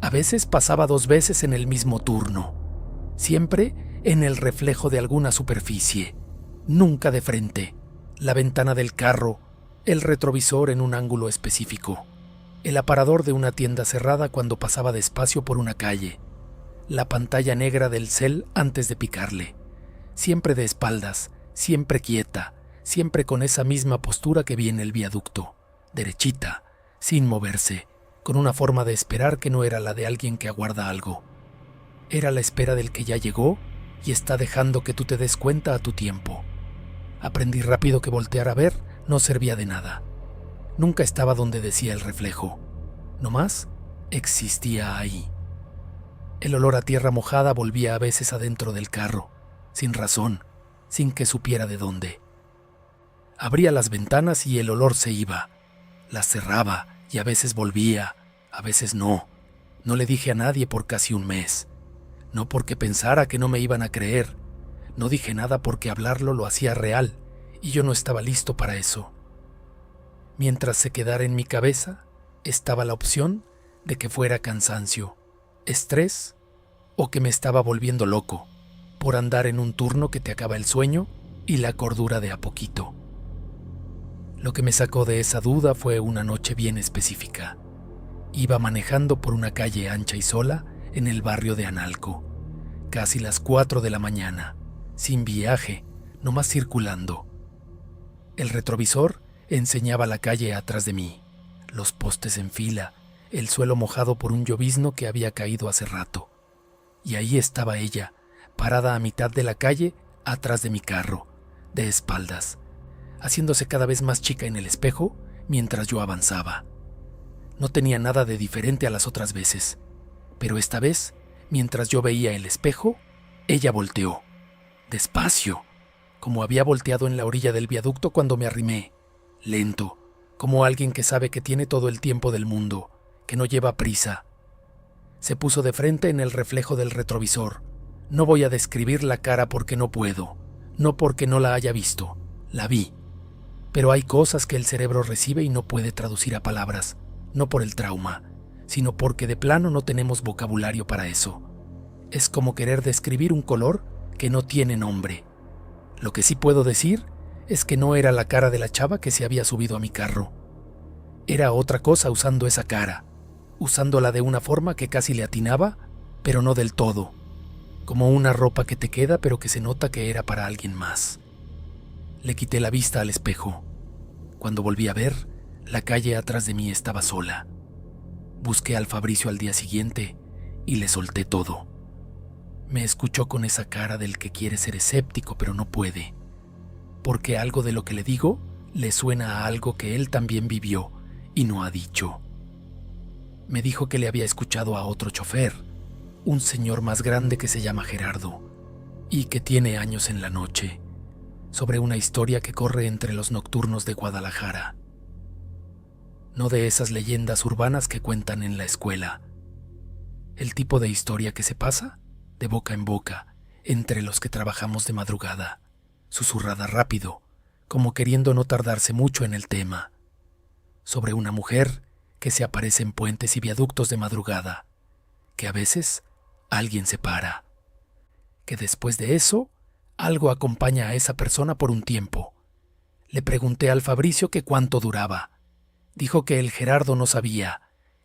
A veces pasaba 2 veces en el mismo turno. siempre en el reflejo de alguna superficie, nunca de frente, la ventana del carro, el retrovisor en un ángulo específico, el aparador de una tienda cerrada cuando pasaba despacio por una calle, la pantalla negra del cel antes de picarle, siempre de espaldas, siempre quieta, siempre con esa misma postura que vi en el viaducto, derechita, sin moverse, con una forma de esperar que no era la de alguien que aguarda algo. Era la espera del que ya llegó y está dejando que tú te des cuenta a tu tiempo. Aprendí rápido que voltear a ver no servía de nada. Nunca estaba donde decía el reflejo. Nomás existía ahí. El olor a tierra mojada volvía a veces adentro del carro, sin razón, sin que supiera de dónde. Abría las ventanas y el olor se iba. Las cerraba y a veces volvía, a veces no. No le dije a nadie por casi un mes. No porque pensara que no me iban a creer. No dije nada porque hablarlo lo hacía real y yo no estaba listo para eso. Mientras se quedara en mi cabeza, estaba la opción de que fuera cansancio, estrés o que me estaba volviendo loco por andar en un turno que te acaba el sueño y la cordura de a poquito. Lo que me sacó de esa duda fue una noche bien específica. Iba manejando por una calle ancha y sola en el barrio de Analco, casi las 4 de la mañana, sin viaje, nomás circulando. El retrovisor enseñaba la calle atrás de mí, los postes en fila, el suelo mojado por un llovizno que había caído hace rato. Y ahí estaba ella, parada a mitad de la calle, atrás de mi carro, de espaldas, haciéndose cada vez más chica en el espejo mientras yo avanzaba. No tenía nada de diferente a las otras veces, pero esta vez, mientras yo veía el espejo, ella volteó, despacio, como había volteado en la orilla del viaducto cuando me arrimé, lento, como alguien que sabe que tiene todo el tiempo del mundo, que no lleva prisa. Se puso de frente en el reflejo del retrovisor. No voy a describir la cara porque no puedo, no porque no la haya visto, la vi. Pero hay cosas que el cerebro recibe y no puede traducir a palabras, no por el trauma, sino porque de plano no tenemos vocabulario para eso. Es como querer describir un color que no tiene nombre. Lo que sí puedo decir es que no era la cara de la chava que se había subido a mi carro. Era otra cosa usando esa cara, usándola de una forma que casi le atinaba, pero no del todo, como una ropa que te queda pero que se nota que era para alguien más. Le quité la vista al espejo. Cuando volví a ver, la calle atrás de mí estaba sola. Busqué al Fabricio al día siguiente y le solté todo. Me escuchó con esa cara del que quiere ser escéptico pero no puede, porque algo de lo que le digo le suena a algo que él también vivió y no ha dicho. Me dijo que le había escuchado a otro chofer, un señor más grande que se llama Gerardo y que tiene años en la noche, sobre una historia que corre entre los nocturnos de Guadalajara. No de esas leyendas urbanas que cuentan en la escuela. El tipo de historia que se pasa de boca en boca entre los que trabajamos de madrugada, susurrada rápido, como queriendo no tardarse mucho en el tema. Sobre una mujer que se aparece en puentes y viaductos de madrugada, que a veces alguien se para, que después de eso algo acompaña a esa persona por un tiempo. Le pregunté al Fabricio que cuánto duraba. Dijo que el Gerardo no sabía,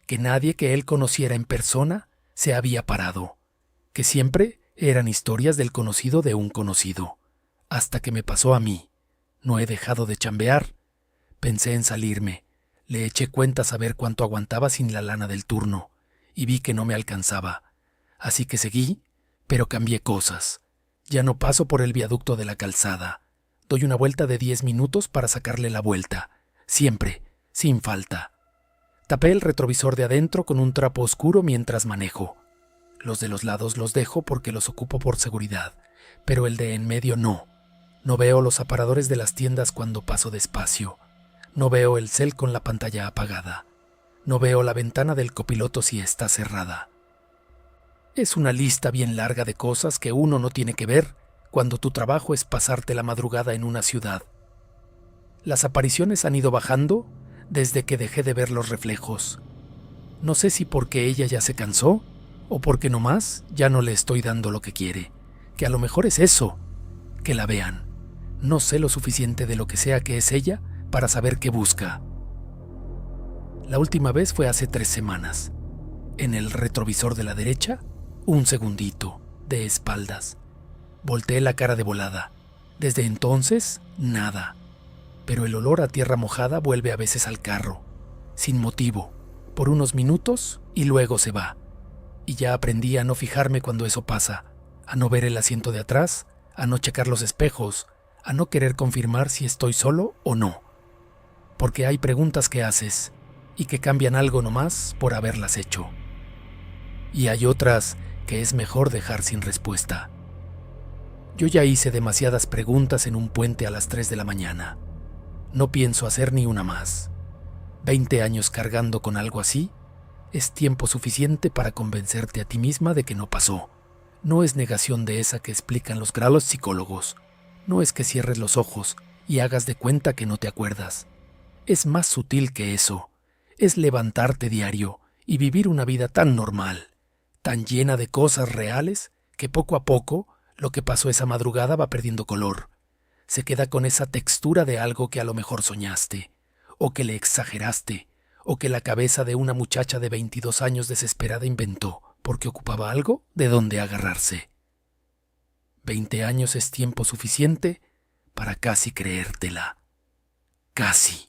que nadie que él conociera en persona se había parado, que siempre eran historias del conocido de un conocido, hasta que me pasó a mí. No he dejado de chambear. Pensé en salirme. Le eché cuentas a ver cuánto aguantaba sin la lana del turno, y vi que no me alcanzaba. Así que seguí, pero cambié cosas. Ya no paso por el viaducto de la calzada. Doy una vuelta de 10 minutos para sacarle la vuelta. Siempre, sin falta. Tapé el retrovisor de adentro con un trapo oscuro mientras manejo. Los de los lados los dejo porque los ocupo por seguridad, pero el de en medio no. No veo los aparadores de las tiendas cuando paso despacio. No veo el cel con la pantalla apagada. No veo la ventana del copiloto si está cerrada. Es una lista bien larga de cosas que uno no tiene que ver cuando tu trabajo es pasarte la madrugada en una ciudad. Las apariciones han ido bajando desde que dejé de ver los reflejos. No sé si porque ella ya se cansó o porque nomás ya no le estoy dando lo que quiere, que a lo mejor es eso, que la vean. No sé lo suficiente de lo que sea que es ella para saber qué busca. La última vez fue hace 3 semanas. En el retrovisor de la derecha, un segundito, de espaldas. Volteé la cara de volada. Desde entonces, nada. Pero el olor a tierra mojada vuelve a veces al carro, sin motivo, por unos minutos y luego se va. Y ya aprendí a no fijarme cuando eso pasa, a no ver el asiento de atrás, a no checar los espejos, a no querer confirmar si estoy solo o no. Porque hay preguntas que haces y que cambian algo nomás por haberlas hecho. Y hay otras que es mejor dejar sin respuesta. Yo ya hice demasiadas preguntas en un puente a las 3 de la mañana. No pienso hacer ni una más. 20 años cargando con algo así es tiempo suficiente para convencerte a ti misma de que no pasó. No es negación de esa que explican los grados psicólogos. No es que cierres los ojos y hagas de cuenta que no te acuerdas. Es más sutil que eso. Es levantarte diario y vivir una vida tan normal, tan llena de cosas reales, que poco a poco lo que pasó esa madrugada va perdiendo color. Se queda con esa textura de algo que a lo mejor soñaste, o que le exageraste, o que la cabeza de una muchacha de 22 años desesperada inventó, porque ocupaba algo de donde agarrarse. 20 años es tiempo suficiente para casi creértela. Casi.